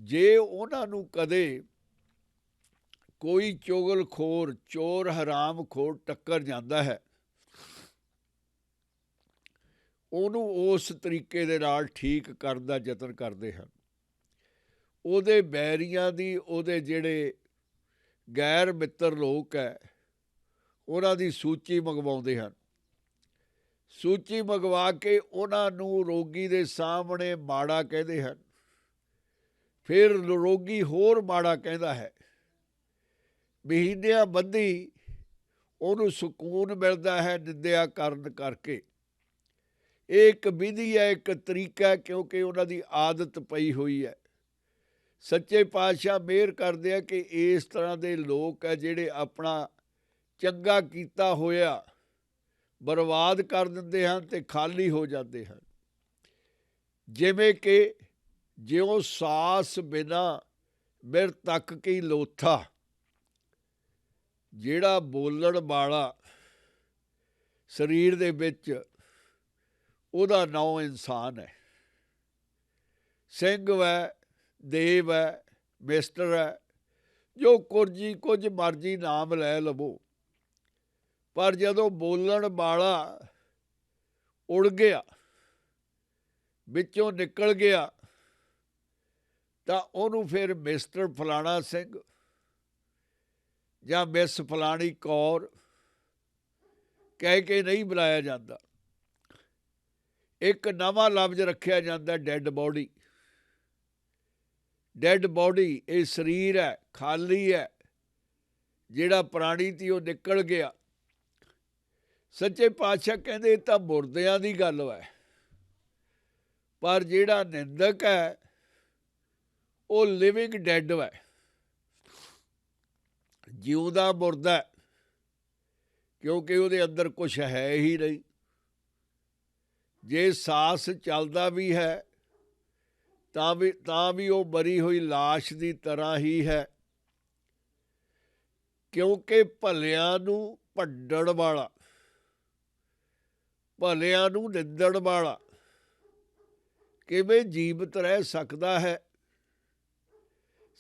ਜੇ ਉਹਨਾਂ ਨੂੰ ਕਦੇ ਕੋਈ ਚੁਗਲਖੋਰ, ਚੋਰ, ਹਰਾਮਖੋਰ ਟੱਕਰ ਜਾਂਦਾ ਹੈ, ਉਹਨੂੰ ਉਸ ਤਰੀਕੇ ਦੇ ਨਾਲ ਠੀਕ ਕਰਨ ਦਾ ਯਤਨ ਕਰਦੇ ਹਨ। ਉਹਦੇ ਬੈਰੀਆਂ ਦੀ, ਉਹਦੇ ਜਿਹੜੇ ਗੈਰ ਮਿੱਤਰ ਲੋਕ ਹੈ, ਉਹਨਾਂ ਦੀ ਸੂਚੀ ਮੰਗਵਾਉਂਦੇ ਹਨ। ਸੂਚੀ ਮੰਗਵਾ ਕੇ ਉਹਨਾਂ ਨੂੰ ਰੋਗੀ ਦੇ ਸਾਹਮਣੇ ਮਾੜਾ ਕਹਿੰਦੇ ਹਨ। ਫਿਰ ਰੋਗੀ ਹੋਰ ਮਾੜਾ ਕਹਿੰਦਾ ਹੈ। ਮਹੀਨਿਆਂ ਬੱਧੀ ਉਹਨੂੰ ਸਕੂਨ ਮਿਲਦਾ ਹੈ ਨਿੰਦਿਆ ਕਰਨ ਕਰਕੇ। ਇਹ ਇੱਕ ਵਿਧੀ ਹੈ, ਇੱਕ ਤਰੀਕਾ, ਕਿਉਂਕਿ ਉਹਨਾਂ ਦੀ ਆਦਤ ਪਈ ਹੋਈ ਹੈ। ਸੱਚੇ ਪਾਤਸ਼ਾਹ ਮਿਹਰ ਕਰਦੇ ਆ ਕਿ ਇਸ ਤਰ੍ਹਾਂ ਦੇ ਲੋਕ ਹੈ ਜਿਹੜੇ ਆਪਣਾ ਚੰਗਾ ਕੀਤਾ ਹੋਇਆ ਬਰਬਾਦ ਕਰ ਦਿੰਦੇ ਹਨ ਅਤੇ ਖਾਲੀ ਹੋ ਜਾਂਦੇ ਹਨ। ਜਿਵੇਂ ਕਿ ਜਿਉਂ ਸਾਸ ਬਿਨਾ ਮਿਰ ਤੱਕ ਕੀ ਲੋਥਾ। ਜਿਹੜਾ ਬੋਲਣ ਵਾਲਾ ਸਰੀਰ ਦੇ ਵਿੱਚ, ਉਹਦਾ ਨਾਂ ਇਨਸਾਨ ਹੈ। ਸਿੰਘ ਹੈ, ਦੇਵ ਹੈ, ਮਿਸਟਰ ਹੈ, ਜੋ ਕੁਝ ਮਰਜ਼ੀ ਨਾਮ ਲੈ ਲਵੋ, ਪਰ ਜਦੋਂ ਬੋਲਣ ਵਾਲਾ ਉੜ ਗਿਆ, ਵਿੱਚੋਂ ਨਿਕਲ ਗਿਆ, ਤਾਂ ਉਹਨੂੰ ਫਿਰ ਮਿਸਟਰ ਫਲਾਣਾ ਸਿੰਘ ਜਾਂ ਮਿਸ ਫਲਾਣੀ ਕੌਰ ਕਹਿ ਕੇ ਨਹੀਂ ਬੁਲਾਇਆ ਜਾਂਦਾ। ਇੱਕ ਨਵਾਂ ਲਫ਼ਜ਼ ਰੱਖਿਆ ਜਾਂਦਾ, ਡੈੱਡ ਬੋਡੀ। ਡੈੱਡ ਬੋਡੀ, ਇਹ ਸਰੀਰ ਹੈ, ਖਾਲੀ ਹੈ। ਜਿਹੜਾ ਪ੍ਰਾਣੀ ਤੀ ਉਹ ਨਿਕਲ ਗਿਆ। ਸੱਚੇ ਪਾਤਸ਼ਾਹ ਕਹਿੰਦੇ ਇਹ ਤਾਂ ਮੁਰਦਿਆਂ ਦੀ ਗੱਲ ਹੈ, ਪਰ ਜਿਹੜਾ ਨਿੰਦਕ ਹੈ ਉਹ ਲਿਵਿੰਗ ਡੈੱਡ ਹੈ, ਜਿਉਂਦਾ ਮੁਰਦਾ, ਕਿਉਂਕਿ ਉਹਦੇ ਅੰਦਰ ਕੁਛ ਹੈ ਹੀ ਨਹੀਂ। ਜੇ ਸਾਸ ਚੱਲਦਾ ਵੀ ਹੈ ਤਾਂ ਵੀ ਉਹ ਮਰੀ ਹੋਈ ਲਾਸ਼ ਦੀ ਤਰ੍ਹਾਂ ਹੀ ਹੈ। ਕਿਉਂਕਿ ਭਲਿਆਂ ਨੂੰ ਭੰਡਣ ਵਾਲਾ, ਭਲਿਆਂ ਨੂੰ ਨਿੰਦਣ ਵਾਲਾ ਕਿਵੇਂ ਜੀਵਤ ਰਹਿ ਸਕਦਾ ਹੈ।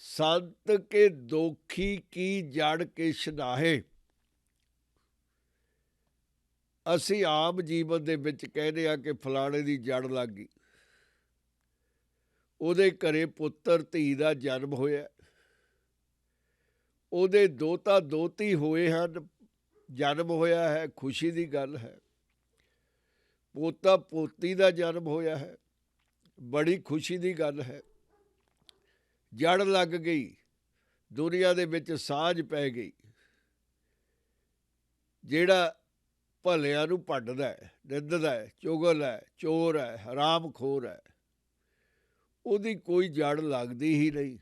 ਸੰਤ ਕੇ ਦੋਖੀ ਕੀ ਜੜ ਕਿਛ ਨਾਹੇ। ਅਸੀਂ ਆਮ ਜੀਵਨ ਦੇ ਵਿੱਚ ਕਹਿੰਦੇ ਹਾਂ ਕਿ ਫਲਾਣੇ ਦੀ ਜੜ ਲੱਗ ਗਈ, ਉਹਦੇ ਘਰੇ ਪੁੱਤਰ ਧੀ ਦਾ ਜਨਮ ਹੋਇਆ, ਉਹਦੇ ਦੋਤਾ ਦੋਤੀ ਹੋਏ ਹਨ, ਜਨਮ ਹੋਇਆ ਹੈ, ਖੁਸ਼ੀ ਦੀ ਗੱਲ ਹੈ। ਪੋਤਾ ਪੋਤੀ ਦਾ ਜਨਮ ਹੋਇਆ ਹੈ, ਬੜੀ ਖੁਸ਼ੀ ਦੀ ਗੱਲ ਹੈ। ਜੜ ਲੱਗ ਗਈ, ਦੁਨੀਆ ਦੇ ਵਿੱਚ ਸਾਂਝ ਪੈ ਗਈ। ਜਿਹੜਾ ਭਲਿਆਂ ਨੂੰ ਭੰਡਦਾ ਹੈ, ਨਿੰਦਦਾ ਹੈ, ਚੁਗਲ ਹੈ, ਚੋਰ ਹੈ, ਹਰਾਮਖੋਰ ਹੈ, ਉਹਦੀ ਕੋਈ ਜੜ ਲੱਗਦੀ ਹੀ ਨਹੀਂ।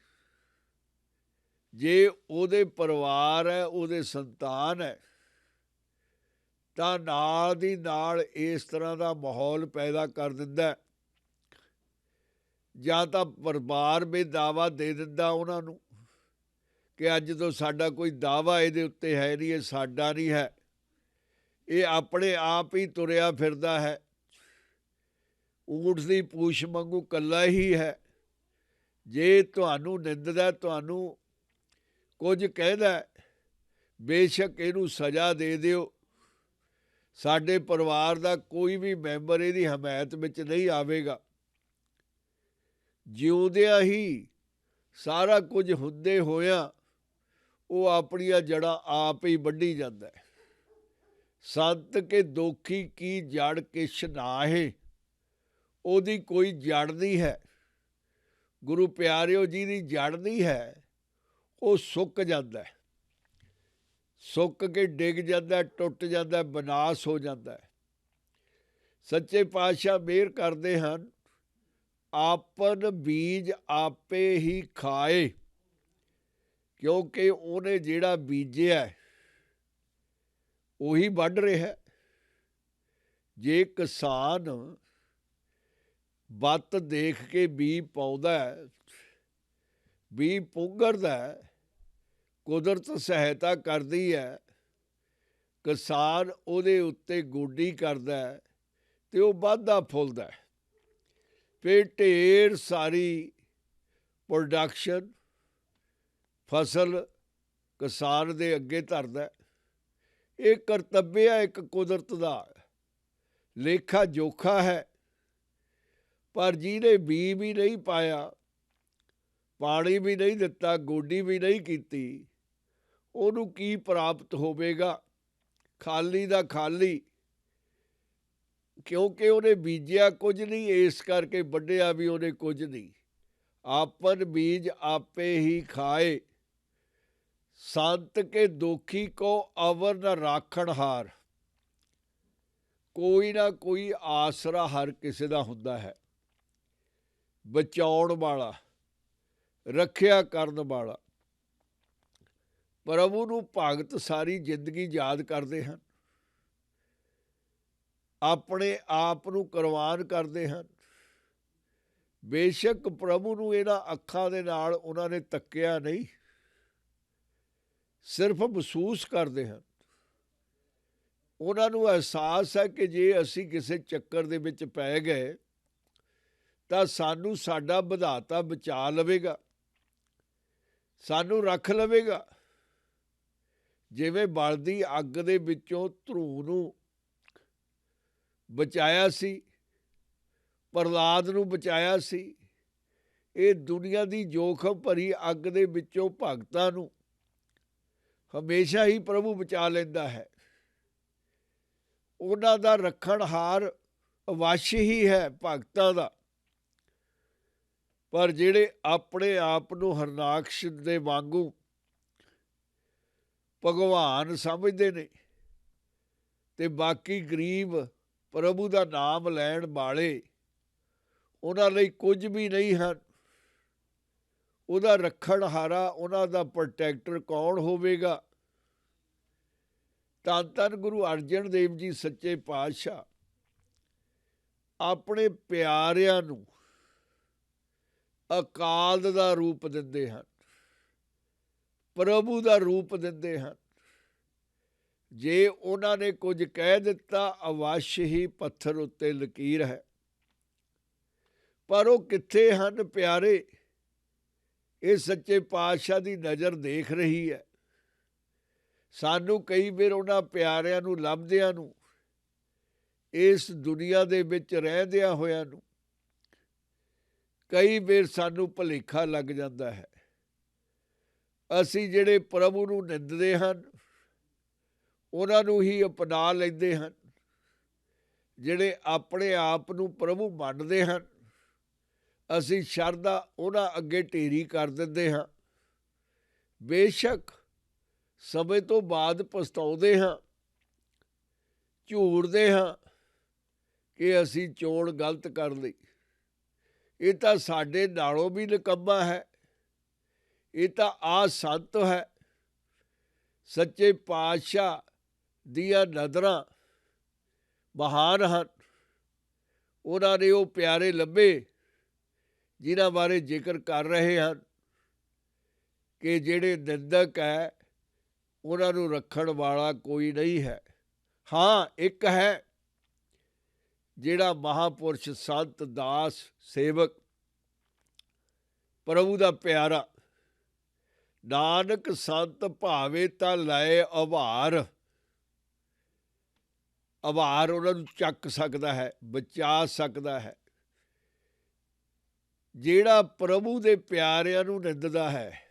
ਜੇ ਉਹਦੇ ਪਰਿਵਾਰ ਹੈ, ਉਹਦੇ ਸੰਤਾਨ ਹੈ, ਤਾਂ ਨਾਲ ਦੀ ਨਾਲ ਇਸ ਤਰ੍ਹਾਂ ਦਾ ਮਾਹੌਲ ਪੈਦਾ ਕਰ ਦਿੰਦਾ, ਜਾਂ ਤਾਂ ਪਰਿਵਾਰ ਵਿੱਚ ਦਾਅਵਾ ਦੇ ਦਿੰਦਾ ਉਹਨਾਂ ਨੂੰ ਕਿ ਅੱਜ ਤੋਂ ਸਾਡਾ ਕੋਈ ਦਾਅਵਾ ਇਹਦੇ ਉੱਤੇ ਹੈ ਨਹੀਂ, ਇਹ ਸਾਡਾ ਨਹੀਂ ਹੈ, ਇਹ ਆਪਣੇ ਆਪ ਹੀ ਤੁਰਿਆ ਫਿਰਦਾ ਹੈ, ਊਠ ਦੀ ਪੂਛ ਵਾਂਗੂ ਇਕੱਲਾ ਹੀ ਹੈ। ਜੇ ਤੁਹਾਨੂੰ ਨਿੰਦਦਾ, ਤੁਹਾਨੂੰ ਕੁਝ ਕਹਿੰਦਾ, ਬੇਸ਼ੱਕ ਇਹਨੂੰ ਸਜ਼ਾ ਦੇ ਦਿਓ, ਸਾਡੇ ਪਰਿਵਾਰ ਦਾ ਕੋਈ ਵੀ ਮੈਂਬਰ ਇਹਦੀ ਹਮਾਇਤ ਵਿੱਚ ਨਹੀਂ ਆਵੇਗਾ। ਜਿਉਂਦਿਆਂ ਹੀ ਸਾਰਾ ਕੁਝ ਹੁੰਦੇ ਹੋਇਆਂ ਉਹ ਆਪਣੀਆਂ ਜੜ੍ਹਾਂ ਆਪ ਹੀ ਵੱਢੀ ਜਾਂਦਾ ਹੈ। ਸੰਤ ਕੇ ਦੋਖੀ ਕੀ ਜੜ ਕਿਛ ਨਾਹੇ, ਉਹਦੀ ਕੋਈ ਜੜ ਨਹੀਂ ਹੈ। ਗੁਰੂ ਪਿਆਰਿਓ, ਜਿਹਦੀ ਜੜ ਨਹੀਂ ਹੈ ਉਹ ਸੁੱਕ ਜਾਂਦਾ, ਸੁੱਕ ਕੇ ਡਿੱਗ ਜਾਂਦਾ, ਟੁੱਟ ਜਾਂਦਾ, ਵਿਨਾਸ਼ ਹੋ ਜਾਂਦਾ। ਸੱਚੇ ਪਾਤਸ਼ਾਹ ਮਿਹਰ ਕਰਦੇ ਹਨ, ਆਪਨ ਬੀਜ ਆਪੇ ਹੀ ਖਾਏ, ਕਿਉਂਕਿ ਉਹਨੇ ਜਿਹੜਾ ਬੀਜਿਆ ਉਹੀ ਵੱਢ ਰਿਹਾ। ਜੇ ਕਿਸਾਨ ਬੱਤ ਦੇਖ ਕੇ ਬੀਜ ਪਾਉਂਦਾ, ਬੀਜ ਪੁੰਗਰਦਾ, ਕੁਦਰਤ ਸਹਾਇਤਾ ਕਰਦੀ ਹੈ, ਕਿਸਾਨ ਉਹਦੇ ਉੱਤੇ ਗੋਡੀ ਕਰਦਾ ਅਤੇ ਉਹ ਵੱਧਦਾ ਫੁੱਲਦਾ, ਫਿਰ ਢੇਰ ਸਾਰੀ ਪ੍ਰੋਡਕਸ਼ਨ ਫਸਲ ਕਿਸਾਨ ਦੇ ਅੱਗੇ ਧਰਦਾ। ਇਹ ਕਰਤੱਵਯ ਹੈ ਇੱਕ ਕੁਦਰਤ ਦਾ, ਲੇਖਾ ਜੋਖਾ ਹੈ। ਪਰ ਜਿਹਨੇ ਬੀਜ ਵੀ ਨਹੀਂ ਪਾਇਆ, ਪਾਣੀ ਵੀ ਨਹੀਂ ਦਿੱਤਾ, ਗੋਡੀ ਵੀ ਨਹੀਂ ਕੀਤੀ, ਉਹਨੂੰ ਕੀ ਪ੍ਰਾਪਤ ਹੋਵੇਗਾ? ਖਾਲੀ ਦਾ ਖਾਲੀ, ਕਿਉਂਕਿ ਉਹਨੇ ਬੀਜਿਆ ਕੁਝ ਨਹੀਂ, ਇਸ ਕਰਕੇ ਵੱਢਿਆ ਵੀ ਉਹਨੇ ਕੁਝ ਨਹੀਂ। ਆਪਨ ਬੀਜ ਆਪੇ ਹੀ ਖਾਏ, ਸੰਤ ਕੇ ਦੋਖੀ ਕੋ ਅਵਰ ਨ ਰਾਖਣ ਹਾਰ। ਕੋਈ ਨਾ ਕੋਈ ਆਸਰਾ ਹਰ ਕਿਸੇ ਦਾ ਹੁੰਦਾ ਹੈ, ਬਚਾਉਣ ਵਾਲਾ, ਰੱਖਿਆ ਕਰਨ ਵਾਲਾ। ਪ੍ਰਭੂ ਨੂੰ ਭਗਤ ਸਾਰੀ ਜ਼ਿੰਦਗੀ ਯਾਦ ਕਰਦੇ ਹਨ, ਆਪਣੇ ਆਪ ਨੂੰ ਕੁਰਬਾਨ ਕਰਦੇ ਹਨ। ਬੇਸ਼ੱਕ ਪ੍ਰਭੂ ਨੂੰ ਇਹਨਾਂ ਅੱਖਾਂ ਦੇ ਨਾਲ ਉਹਨਾਂ ਨੇ ਤੱਕਿਆ ਨਹੀਂ, ਸਿਰਫ ਮਹਿਸੂਸ ਕਰਦੇ ਹਨ। ਉਹਨਾਂ ਨੂੰ ਅਹਿਸਾਸ ਹੈ ਕਿ ਜੇ ਅਸੀਂ ਕਿਸੇ ਚੱਕਰ ਦੇ ਵਿੱਚ ਪੈ ਗਏ ਤਾਂ ਸਾਨੂੰ ਸਾਡਾ ਵਿਧਾਤਾ ਬਚਾ ਲਵੇਗਾ, ਸਾਨੂੰ ਰੱਖ ਲਵੇਗਾ। ਜਿਵੇਂ ਬਲਦੀ ਅੱਗ ਦੇ ਵਿੱਚੋਂ ਧਰੂ ਨੂੰ ਬਚਾਇਆ ਸੀ, ਪ੍ਰਹਲਾਦ ਨੂੰ ਬਚਾਇਆ ਸੀ, ਇਹ ਦੁਨੀਆ ਦੀ ਜੋਖਮ ਭਰੀ ਅੱਗ ਦੇ ਵਿੱਚੋਂ ਭਗਤਾਂ ਨੂੰ ਹਮੇਸ਼ਾ ਹੀ ਪ੍ਰਭੂ ਬਚਾ ਲੈਂਦਾ ਹੈ। ਉਹਨਾਂ ਦਾ ਰੱਖਣਹਾਰ ਅਵੱਸ਼ ਹੀ ਹੈ ਭਗਤਾਂ ਦਾ। ਪਰ ਜਿਹੜੇ ਆਪਣੇ ਆਪ ਨੂੰ ਹਰਨਾਕਸ਼ ਦੇ ਵਾਂਗੂ ਭਗਵਾਨ ਸਮਝਦੇ ਨੇ ਤੇ ਬਾਕੀ ਗਰੀਬ ਪ੍ਰਭੂ ਦਾ ਨਾਮ ਲੈਣ ਵਾਲੇ ਉਹਨਾਂ ਲਈ ਕੁਝ ਵੀ ਨਹੀਂ ਹਨ, ਉਹਦਾ ਰੱਖਣਹਾਰਾ, ਉਹਨਾਂ ਦਾ ਪ੍ਰੋਟੈਕਟਰ ਕੌਣ ਹੋਵੇਗਾ? ਧੰਨ ਧੰਨ ਗੁਰੂ ਅਰਜਨ ਦੇਵ ਜੀ ਸੱਚੇ ਪਾਤਸ਼ਾਹ ਆਪਣੇ ਪਿਆਰਿਆਂ ਨੂੰ ਅਕਾਲ ਦਾ ਰੂਪ ਦਿੰਦੇ ਹਨ, ਪ੍ਰਭੂ ਦਾ ਰੂਪ ਦਿੰਦੇ ਹਨ। ਜੇ ਉਹਨਾਂ ਨੇ ਕੁਝ ਕਹਿ ਦਿੱਤਾ, ਅਵੱਸ਼ ਹੀ ਪੱਥਰ ਉੱਤੇ ਲਕੀਰ ਹੈ। ਪਰ ਉਹ ਕਿੱਥੇ ਹਨ ਪਿਆਰੇ? ਇਹ ਸੱਚੇ ਪਾਤਸ਼ਾਹ ਦੀ ਨਜ਼ਰ ਦੇਖ ਰਹੀ ਹੈ। ਸਾਨੂੰ ਕਈ ਵਾਰ ਉਹਨਾਂ ਪਿਆਰਿਆਂ ਨੂੰ ਲੱਭਦਿਆਂ ਨੂੰ, ਇਸ ਦੁਨੀਆ ਦੇ ਵਿੱਚ ਰਹਿੰਦਿਆਂ ਹੋਇਆਂ ਨੂੰ ਕਈ ਵਾਰ ਸਾਨੂੰ ਭੁਲੇਖਾ ਲੱਗ ਜਾਂਦਾ ਹੈ। ਅਸੀਂ ਜਿਹੜੇ ਪ੍ਰਭੂ ਨੂੰ ਨਿੰਦਦੇ ਹਨ ਉਹਨਾਂ ਨੂੰ ਹੀ ਅਪਣਾ ਲੈਂਦੇ ਹਨ, ਜਿਹੜੇ ਆਪਣੇ ਆਪ ਨੂੰ ਪ੍ਰਭੂ ਮੰਨਦੇ ਹਨ ਅਸੀਂ ਸ਼ਰਧਾ ਉਹਨਾਂ ਅੱਗੇ ਢੇਰੀ ਕਰ ਦਿੰਦੇ ਹਾਂ। ਬੇਸ਼ੱਕ ਸਮੇਂ ਤੋਂ ਬਾਅਦ ਪਛਤਾਉਂਦੇ ਹਾਂ, ਝੂਰਦੇ ਹਾਂ ਕਿ ਅਸੀਂ ਚੋਣ ਗਲਤ ਕਰ ਲਈ। ਇਹ ਤਾਂ ਸਾਡੇ ਨਾਲੋਂ ਵੀ ਨਿਕੰਮਾ ਹੈ, ਇਹ ਤਾਂ ਆਹ ਸੰਤ ਹੈ। ਸੱਚੇ ਪਾਤਸ਼ਾਹ ਦੀਆਂ ਨਜ਼ਰਾਂ ਮਹਾਨ ਹਨ, ਉਹਨਾਂ ਨੇ ਉਹ ਪਿਆਰੇ ਲੱਭੇ ਜਿਨ੍ਹਾਂ ਬਾਰੇ ਜ਼ਿਕਰ ਕਰ ਰਹੇ ਹਨ ਕਿ ਜਿਹੜੇ ਨਿੰਦਕ ਹੈ ਉਹਨਾਂ ਨੂੰ ਰੱਖਣ ਵਾਲਾ ਕੋਈ ਨਹੀਂ ਹੈ। ਹਾਂ, ਇੱਕ ਹੈ ਜਿਹੜਾ ਮਹਾਂਪੁਰਸ਼, ਸੰਤ, ਦਾਸ, ਸੇਵਕ, ਪ੍ਰਭੂ ਦਾ ਪਿਆਰਾ। ਨਾਨਕ ਸੰਤ ਭਾਵੇ ਤਾਂ ਲਏ ਉਭਾਰ। ਉਭਾਰ ਉਹਨਾਂ ਨੂੰ ਚੱਕ ਸਕਦਾ ਹੈ, ਬਚਾ ਸਕਦਾ ਹੈ। ਜਿਹੜਾ ਪ੍ਰਭੂ ਦੇ ਪਿਆਰਿਆਂ ਨੂੰ ਨਿੰਦਦਾ ਹੈ,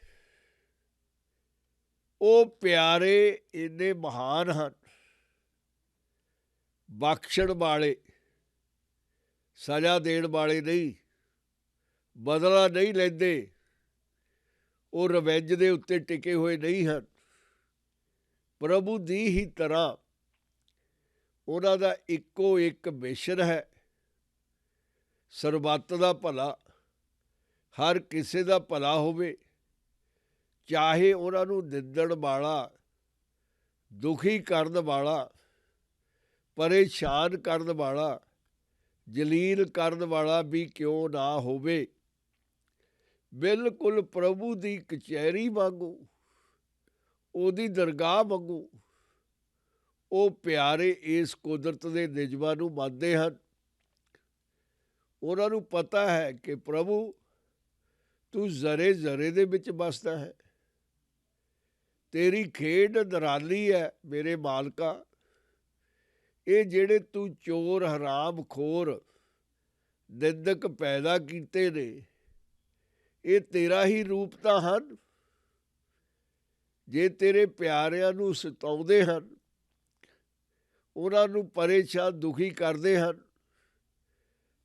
ਉਹ ਪਿਆਰੇ ਇੰਨੇ ਮਹਾਨ ਹਨ, ਬਖਸ਼ਣ ਵਾਲੇ, ਸਜ਼ਾ ਦੇਣ ਵਾਲੇ ਨਹੀਂ, ਬਦਲਾ ਨਹੀਂ ਲੈਂਦੇ, ਉਹ ਰਵੈਂਜ ਦੇ ਉੱਤੇ ਟਿਕੇ ਹੋਏ ਨਹੀਂ ਹਨ। ਪ੍ਰਭੂ ਦੀ ਹੀ ਤਰ੍ਹਾਂ ਉਹਨਾਂ ਦਾ ਇੱਕੋ ਇੱਕ ਮਿਸ਼ਨ ਹੈ, ਸਰਬੱਤ ਦਾ ਭਲਾ, ਹਰ ਕਿਸੇ ਦਾ ਭਲਾ ਹੋਵੇ। ਚਾਹੇ ਉਹਨਾਂ ਨੂੰ ਨਿੰਦਣ ਵਾਲਾ, ਦੁਖੀ ਕਰਨ ਵਾਲਾ, ਪਰੇਸ਼ਾਨ ਕਰਨ ਵਾਲਾ, ਜਲੀਲ ਕਰਨ ਵਾਲਾ ਵੀ ਕਿਉਂ ਨਾ ਹੋਵੇ। ਬਿਲਕੁਲ ਪ੍ਰਭੂ ਦੀ ਕਚਹਿਰੀ ਵਾਂਗੂ, ਉਹਦੀ ਦਰਗਾਹ ਵਾਂਗੂ ਉਹ ਪਿਆਰੇ ਇਸ ਕੁਦਰਤ ਦੇ ਨਿਯਮਾਂ ਨੂੰ ਮੰਨਦੇ ਹਨ। ਉਹਨਾਂ ਨੂੰ ਪਤਾ ਹੈ ਕਿ ਪ੍ਰਭੂ ਤੂੰ ਜ਼ਰੇ ਜ਼ਰੇ ਦੇ ਵਿੱਚ ਵੱਸਦਾ ਹੈ, ਤੇਰੀ ਖੇਡ ਨਿਰਾਲੀ ਹੈ ਮੇਰੇ ਮਾਲਕਾ। ਇਹ ਜਿਹੜੇ ਤੂੰ ਚੋਰ, ਹਰਾਮ ਖੋਰ, ਨਿੰਦਕ ਪੈਦਾ ਕੀਤੇ ਨੇ, ਇਹ ਤੇਰਾ ਹੀ ਰੂਪ ਤਾਂ ਹਨ। ਜੇ ਤੇਰੇ ਪਿਆਰਿਆਂ ਨੂੰ ਸਤਾਉਂਦੇ ਹਨ, ਉਹਨਾਂ ਨੂੰ ਪਰੇਸ਼ਾਨ, ਦੁਖੀ ਕਰਦੇ ਹਨ,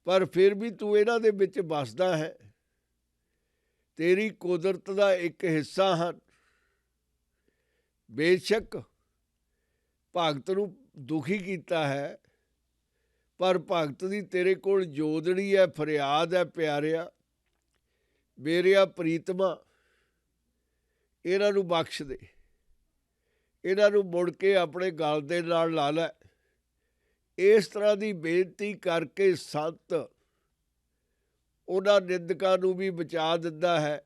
ਪਰ ਫਿਰ ਵੀ ਤੂੰ ਇਹਨਾਂ ਦੇ ਵਿੱਚ ਵੱਸਦਾ ਹੈ, ਤੇਰੀ ਕੁਦਰਤ ਦਾ ਇੱਕ ਹਿੱਸਾ ਹਨ। ਬੇਸ਼ੱਕ ਭਗਤ ਨੂੰ ਦੁਖੀ ਕੀਤਾ ਹੈ, ਪਰ ਭਗਤ ਦੀ ਤੇਰੇ ਕੋਲ ਜੋਦੜੀ ਹੈ, ਫਰਿਆਦ ਹੈ, ਪਿਆਰਿਆ ਮੇਰਿਆ ਪ੍ਰੀਤਮਾ, ਇਹਨਾਂ ਨੂੰ ਬਖਸ਼ ਦੇ, ਇਹਨਾਂ ਨੂੰ ਮੁੜ ਕੇ ਆਪਣੇ ਗਲ ਦੇ ਨਾਲ ਲਾ ਲੈ। ਇਸ ਤਰ੍ਹਾਂ ਦੀ ਬੇਨਤੀ ਕਰਕੇ ਸੰਤ ਉਹਨਾਂ ਨਿੰਦਕਾਂ ਨੂੰ ਵੀ ਬਚਾ ਦਿੰਦਾ ਹੈ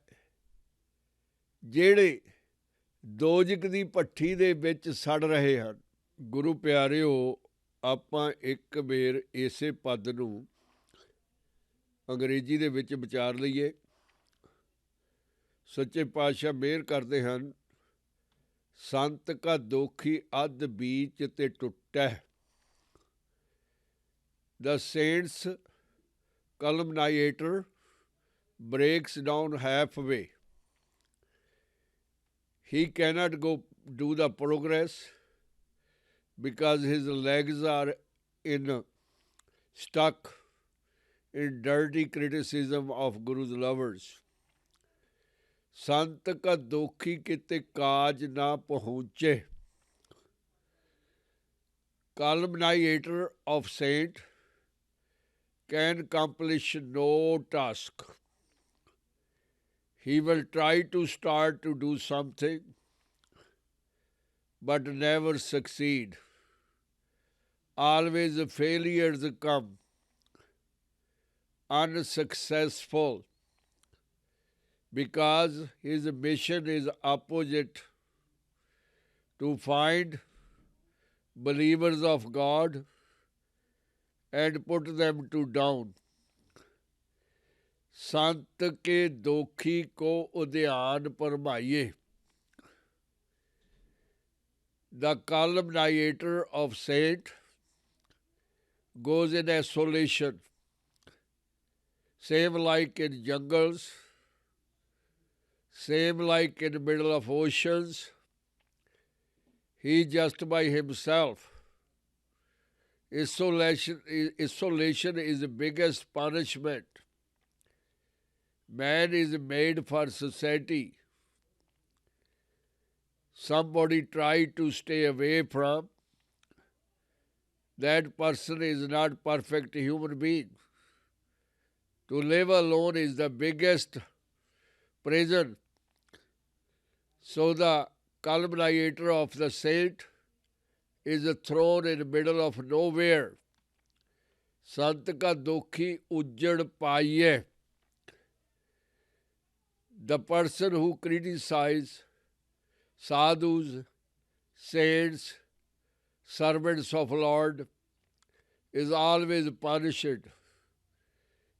ਜਿਹੜੇ ਦੋਜ਼ਖ ਦੀ ਭੱਠੀ ਦੇ ਵਿੱਚ ਸੜ ਰਹੇ ਹਨ। ਗੁਰੂ ਪਿਆਰਿਓ, ਆਪਾਂ ਇੱਕ ਵੇਰ ਇਸੇ ਪਦ ਨੂੰ ਅੰਗਰੇਜ਼ੀ ਦੇ ਵਿੱਚ ਵਿਚਾਰ ਲਈਏ। ਸੱਚੇ ਪਾਤਸ਼ਾਹ ਮਿਹਰ ਕਰਦੇ ਹਨ। ਸੰਤ ਕਾ ਦੋਖੀ ਅੱਧ ਬੀਚ ਤੇ ਟੁੱਟੈ, The saint's calumniator breaks down halfway. He cannot do the progress because his legs are stuck in dirty criticism of Guru's lovers. संत का दोखी किते काज ना पहुँचे, calumniator of saint can accomplish no task. He will try to start to do something, but never succeed. Always failures come, unsuccessful, because his mission is opposite, to find believers of God and put them to down. संत के दोखी को उद्यान परमाइए. The calumniator of saint goes in isolation, same like in jungles, same like in the middle of oceans. He just by himself. Isolation is the biggest punishment. Man is made for society. Somebody try to stay away from. That person is not perfect human being. To live alone is the biggest prison. So the calumniator of the saint is thrown in the middle of nowhere. संत का दोखी उज्जड़ पाइए. The person who criticizes sadhus, saints, servants of Lord is always punished,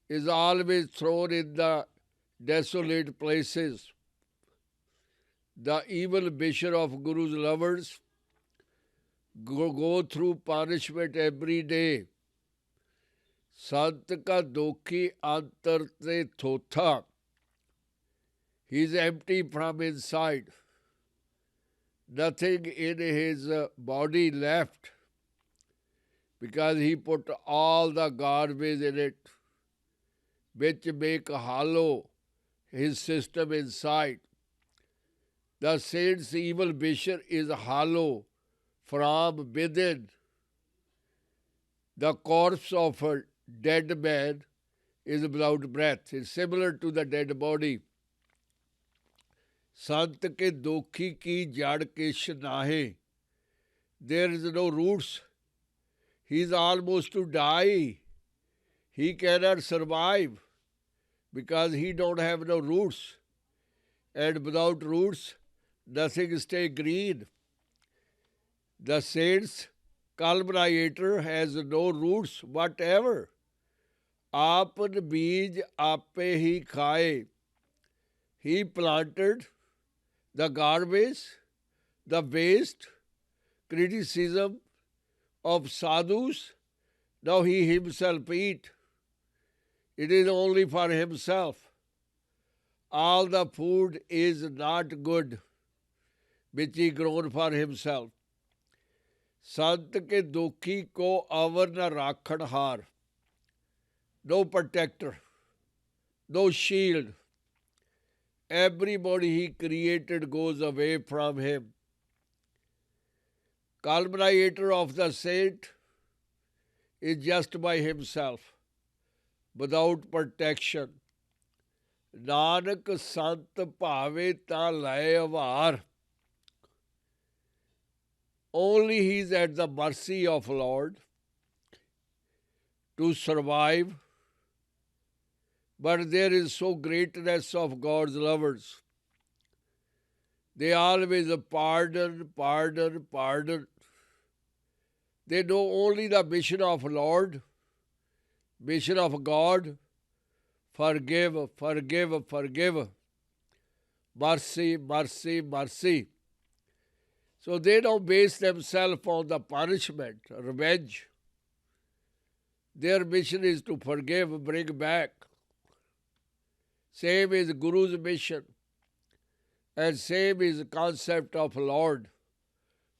is always thrown in the desolate places. The evil mission of Guru's lovers go through punishment every day. संत का दोखी अंतर से थोथा. He is empty from inside. Nothing in his body left because he put all the garbage in it, which make hollow his system inside. The saint's evil mission is hollow from within. The corpse of a dead man is without breath. It's similar to the dead body. संत के दोखी की जड़ किश नाहे. There is no roots. He is almost to die. He cannot survive because he don't have no roots. And without roots, nothing stay green. The saint's culminator has no roots whatever. आपन बीज आपे ही खाए. He planted the garbage, the waste, criticism of sadhus. Now he himself eat. It is only for himself. All the food is not good, which he grown for himself. संत के दोखी को अवर न राखण हार. No protector, no shield. Everybody he created goes away from him. Culminator of the saint is just by himself, without protection. Nanak sant bhave ta laye avar. Only he is at the mercy of Lord to survive. But there is so greatness of God's lovers. They always pardon, pardon, pardon. They know only the mission of Lord, mission of God. Forgive, forgive, forgive. Mercy, mercy, mercy. So they don't base themselves on the punishment, revenge. Their mission is to forgive, bring back. Same is Guru's mission. And same is the concept of Lord.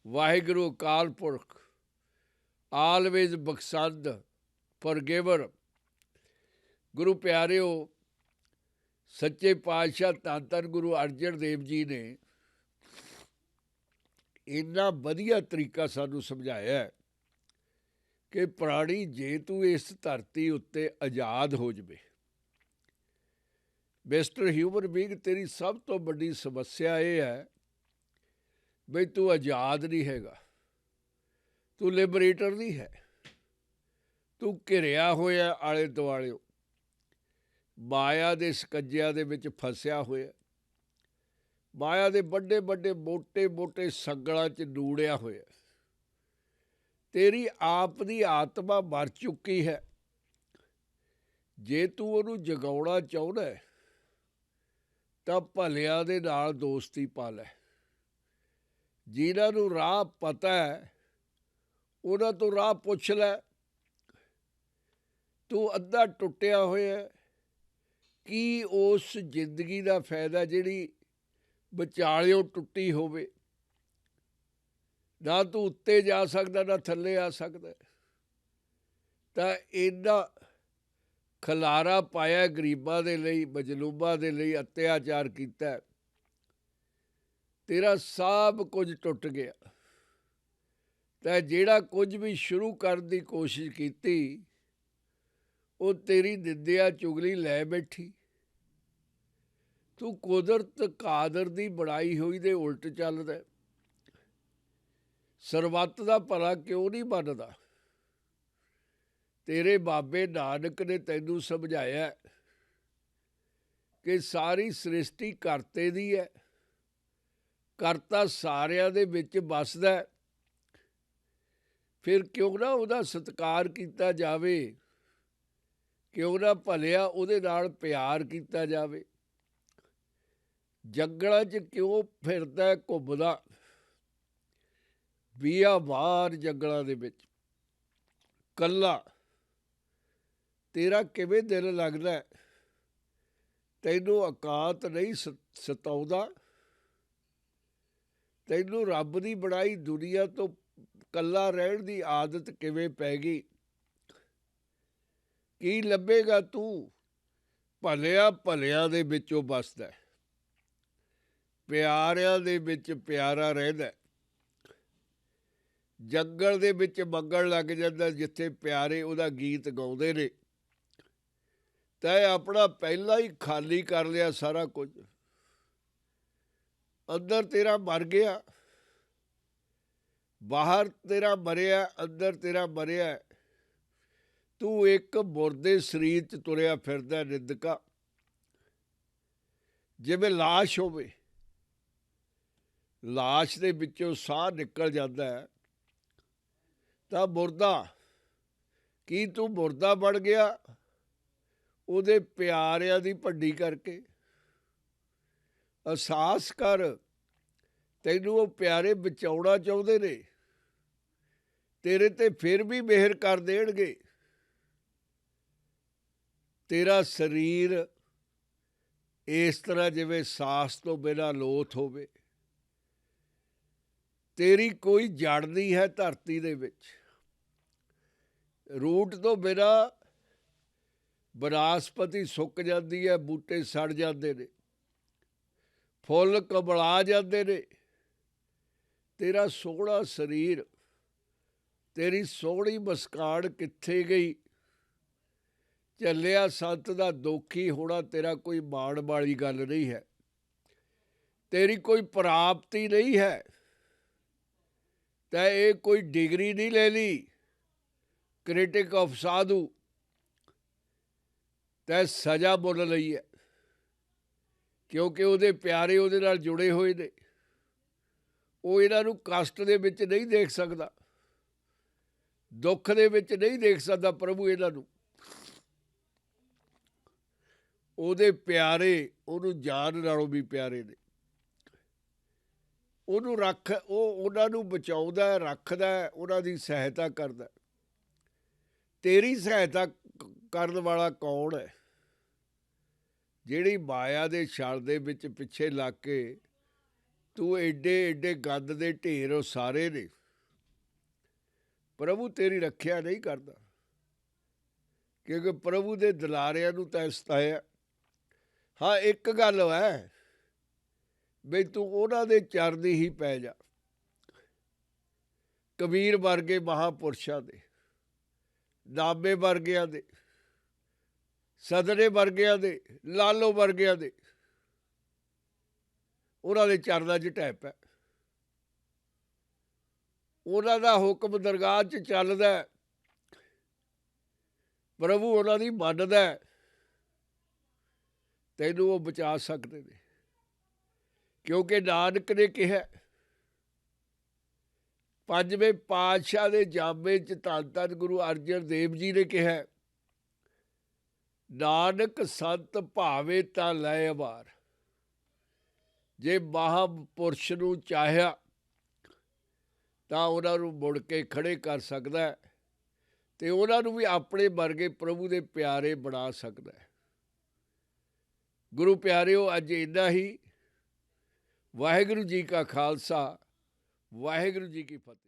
Vaheguru Akal Purkh. Always Baksand, forgiver. Guru Pyareo, सच्चे पातशाह धन धन गुरु अर्जन देव जी ने इन्ना वधिया तरीका सानू समझाया है कि प्राणी जे तू इस धरती उत्ते आज़ाद हो जाए. मिस्टर ह्यूमन बीइंग तेरी सब तो बड़ी समस्या ये है बई तू आज़ाद नहीं हैगा, तू लिबरेटर नहीं है, तू घिरिया होया आले दुआले माया दे सकंजिया दे विच फसिया होया, माया दे बड़े बड़े मोटे मोटे संगलां च डूड़िया होया. तेरी आप दी आत्मा मर चुकी है. जे तू उहनूं जगाउणा चाहुंदा है तां भलियां दे नाल दोस्ती पा लै. जिन्हां नूं राह पता है उन्हां तों राह पुछ लै. तू अद्धा टुटिया होया की उस जिंदगी दा फायदा जिहड़ी विचालियों टुटी होवे. ना तू उत्ते जा सकदा ना थल्ले आ सकदा. तां इन्ना खलारा पाया गरीबां दे लई, मजलूमां दे लई, अत्याचार कीता, तेरा सब कुछ टुट गया. तां जिहड़ा कुछ भी शुरू करन दी कोशिश कीती वो तेरी निंदिया चुगली लै बैठी. तू कुदरत कादर दी बनाई हुई दे उल्ट चलदा. ਸਰਬੱਤ ਦਾ ਭਲਾ ਕਿਉਂ ਨਹੀਂ ਮੰਨਦਾ? ਤੇਰੇ ਬਾਬੇ ਨਾਨਕ ਨੇ ਤੈਨੂੰ ਸਮਝਾਇਆ ਕਿ ਸਾਰੀ ਸ੍ਰਿਸ਼ਟੀ ਕਰਤੇ ਦੀ ਹੈ, ਕਰਤਾ ਸਾਰਿਆਂ ਦੇ ਵਿੱਚ ਵੱਸਦਾ ਹੈ। ਫਿਰ ਕਿਉਂ ਨਾ ਉਹਦਾ ਸਤਿਕਾਰ ਕੀਤਾ ਜਾਵੇ, ਕਿਉਂ ਨਾ ਭਲਿਆ ਉਹਦੇ ਨਾਲ ਪਿਆਰ ਕੀਤਾ ਜਾਵੇ। ਜੰਗਲਾਂ 'ਚ ਕਿਉਂ ਫਿਰਦਾ ਘੁੰਮਦਾ ਬੀਆਬਾਨ ਜੰਗਲਾਂ ਦੇ ਵਿੱਚ ਕੱਲਾ? ਤੇਰਾ ਕਿਵੇਂ ਦਿਲ ਲੱਗਦਾ? ਤੈਨੂੰ ਇਕਾਂਤ ਨਹੀਂ ਸਤਾਉਂਦਾ? ਤੈਨੂੰ ਰੱਬ ਦੀ ਬਣਾਈ ਦੁਨੀਆ ਤੋਂ ਕੱਲਾ ਰਹਿਣ ਦੀ ਆਦਤ ਕਿਵੇਂ ਪੈ ਗਈ? ਕੀ ਲੱਭੇਗਾ ਤੂੰ? ਭਲਿਆਂ ਦੇ ਵਿੱਚੋਂ ਵੱਸਦਾ, ਪਿਆਰਿਆਂ ਦੇ ਵਿੱਚ ਪਿਆਰਾ ਰਹਿੰਦਾ। ਜੰਗਲ ਦੇ ਵਿੱਚ ਮੰਗਣ ਲੱਗ ਜਾਂਦਾ ਜਿੱਥੇ ਪਿਆਰੇ ਉਹਦਾ ਗੀਤ ਗਾਉਂਦੇ ਨੇ। ਤੈਂ ਆਪਣਾ ਪਹਿਲਾਂ ਹੀ ਖਾਲੀ ਕਰ ਲਿਆ ਸਾਰਾ ਕੁਝ। ਅੰਦਰ ਤੇਰਾ ਮਰ ਗਿਆ, ਬਾਹਰ ਤੇਰਾ ਮਰਿਆ, ਅੰਦਰ ਤੇਰਾ ਮਰਿਆ। ਤੂੰ ਇੱਕ ਮੁਰਦੇ ਸਰੀਰ 'ਚ ਤੁਰਿਆ ਫਿਰਦਾ ਨਿੰਦਕਾ, ਜਿਵੇਂ ਲਾਸ਼ ਹੋਵੇ। ਲਾਸ਼ ਦੇ ਵਿੱਚੋਂ ਸਾਹ ਨਿਕਲ ਜਾਂਦਾ ਹੈ ਤਾਂ ਮੁਰਦਾ। ਕੀ ਤੂੰ ਮੁਰਦਾ ਬਣ ਗਿਆ ਉਹਦੇ ਪਿਆਰਿਆਂ ਦੀ ਭੰਡੀ ਕਰਕੇ? ਅਹਿਸਾਸ ਕਰ, ਤੈਨੂੰ ਉਹ ਪਿਆਰੇ ਬਚਾਉਣਾ ਚਾਹੁੰਦੇ ਨੇ, ਤੇਰੇ ਤੇ ਫਿਰ ਵੀ ਮਿਹਰ ਕਰ ਦੇਣਗੇ। ਤੇਰਾ ਸਰੀਰ ਇਸ ਤਰ੍ਹਾਂ ਜਿਵੇਂ ਸਾਸ ਤੋਂ ਬਿਨਾਂ ਲੋਥ ਹੋਵੇ। ਤੇਰੀ ਕੋਈ ਜੜ ਨਹੀਂ ਹੈ ਧਰਤੀ ਦੇ ਵਿੱਚ। ਰੂਟ ਤੋਂ ਬਿਨਾਂ ਬਨਸਪਤੀ ਸੁੱਕ ਜਾਂਦੀ ਹੈ, ਬੂਟੇ ਸੜ ਜਾਂਦੇ ਨੇ, ਫੁੱਲ ਕਮਲਾ ਜਾਂਦੇ ਨੇ। ਤੇਰਾ ਸੋਹਣਾ ਸਰੀਰ, ਤੇਰੀ ਸੋਹਣੀ ਮੁਸਕਾਨ ਕਿੱਥੇ ਗਈ? ਚੱਲਿਆ ਸੰਤ ਦਾ ਦੋਖੀ ਹੋਣਾ ਤੇਰਾ ਕੋਈ ਮਾਣ ਵਾਲੀ ਗੱਲ ਨਹੀਂ ਹੈ, ਤੇਰੀ ਕੋਈ ਪ੍ਰਾਪਤੀ ਨਹੀਂ ਹੈ। ਤੈਂ ਇਹ ਕੋਈ ਡਿਗਰੀ ਨਹੀਂ ਲੈ ਲਈ ਕ੍ਰਿਟਿਕ ਆਫ ਸਾਧੂ। ਤੈਂ ਸਜ਼ਾ ਮੁੱਲ ਲਈ ਹੈ, ਕਿਉਂਕਿ ਉਹਦੇ ਪਿਆਰੇ ਉਹਦੇ ਨਾਲ ਜੁੜੇ ਹੋਏ ਨੇ। ਉਹ ਇਹਨਾਂ ਨੂੰ ਕਸ਼ਟ ਦੇ ਵਿੱਚ ਨਹੀਂ ਦੇਖ ਸਕਦਾ, ਦੁੱਖ ਦੇ ਵਿੱਚ ਨਹੀਂ ਦੇਖ ਸਕਦਾ ਪ੍ਰਭੂ ਇਹਨਾਂ ਨੂੰ। ਉਹਦੇ ਪਿਆਰੇ ਉਹਨੂੰ ਜਾਨ ਨਾਲੋਂ ਵੀ ਪਿਆਰੇ ਨੇ। ਉਹਨੂੰ ਉਹ ਉਹਨਾਂ ਨੂੰ ਬਚਾਉਂਦਾ, ਰੱਖਦਾ, ਉਹਨਾਂ ਦੀ ਸਹਾਇਤਾ ਕਰਦਾ। ਤੇਰੀ ਸਹਾਇਤਾ ਕਰਨ ਵਾਲਾ ਕੌਣ ਹੈ? ਜਿਹੜੀ ਮਾਇਆ ਦੇ ਛਲ ਦੇ ਵਿੱਚ ਪਿੱਛੇ ਲੱਗ ਕੇ ਤੂੰ ਏਡੇ ਗੰਦ ਦੇ ਢੇਰ ਉਹ ਸਾਰੇ ਨੇ। ਪ੍ਰਭੂ ਤੇਰੀ ਰੱਖਿਆ ਨਹੀਂ ਕਰਦਾ, ਕਿਉਂਕਿ ਪ੍ਰਭੂ ਦੇ ਦੁਲਾਰਿਆਂ ਨੂੰ ਤੈਂ ਸਤਾਇਆ। ਹਾਂ, ਇੱਕ ਗੱਲ ਹੈ ਬਈ ਤੂੰ ਉਹਨਾਂ ਦੇ ਚਰਨੀ ਹੀ ਪੈ ਜਾ। ਕਬੀਰ ਵਰਗੇ ਮਹਾਂਪੁਰਸ਼ਾਂ ਦੇ, ਨਾਮੇ ਵਰਗਿਆਂ ਦੇ, ਸਦਨੇ ਵਰਗਿਆਂ ਦੇ, ਲਾਲੋ ਵਰਗਿਆਂ ਦੇ, ਉਹਨਾਂ ਦੇ ਚਰਨਾਂ 'ਚ ਢਹਿ ਪੈ। ਉਹਨਾਂ ਦਾ ਹੁਕਮ ਦਰਗਾਹ 'ਚ ਚੱਲਦਾ, ਪ੍ਰਭੂ ਉਹਨਾਂ ਦੀ ਮੰਨਦਾ, ਤੈਨੂੰ ਉਹ ਬਚਾ ਸਕਦੇ ਨੇ। ਕਿਉਂਕਿ ਨਾਨਕ ਨੇ ਕਿਹਾ, ਪੰਜਵੇਂ ਪਾਤਸ਼ਾਹ ਦੇ ਜਾਮੇ 'ਚ ਧੰਨ ਧੰਨ ਗੁਰੂ ਅਰਜਨ ਦੇਵ ਜੀ ਨੇ ਕਿਹਾ, ਨਾਨਕ ਸੰਤ ਭਾਵੇ ਤਾਂ ਲੈ ਅਵਾਰ। ਜੇ ਮਹਾਂਪੁਰਸ਼ ਨੂੰ ਚਾਹਿਆ ਤਾਂ ਉਹਨਾਂ ਨੂੰ ਮੁੜ ਕੇ ਖੜੇ ਕਰ ਸਕਦਾ ਹੈ ਅਤੇ ਉਹਨਾਂ ਨੂੰ ਵੀ ਆਪਣੇ ਵਰਗੇ ਪ੍ਰਭੂ ਦੇ ਪਿਆਰੇ ਬਣਾ ਸਕਦਾ ਹੈ। ਗੁਰੂ ਪਿਆਰਿਓ, ਅੱਜ ਇੰਨਾ ਹੀ। ਵਾਹਿਗੁਰੂ ਜੀ ਕਾ ਖਾਲਸਾ, ਵਾਹਿਗੁਰੂ ਜੀ ਕੀ ਫਤਿਹ।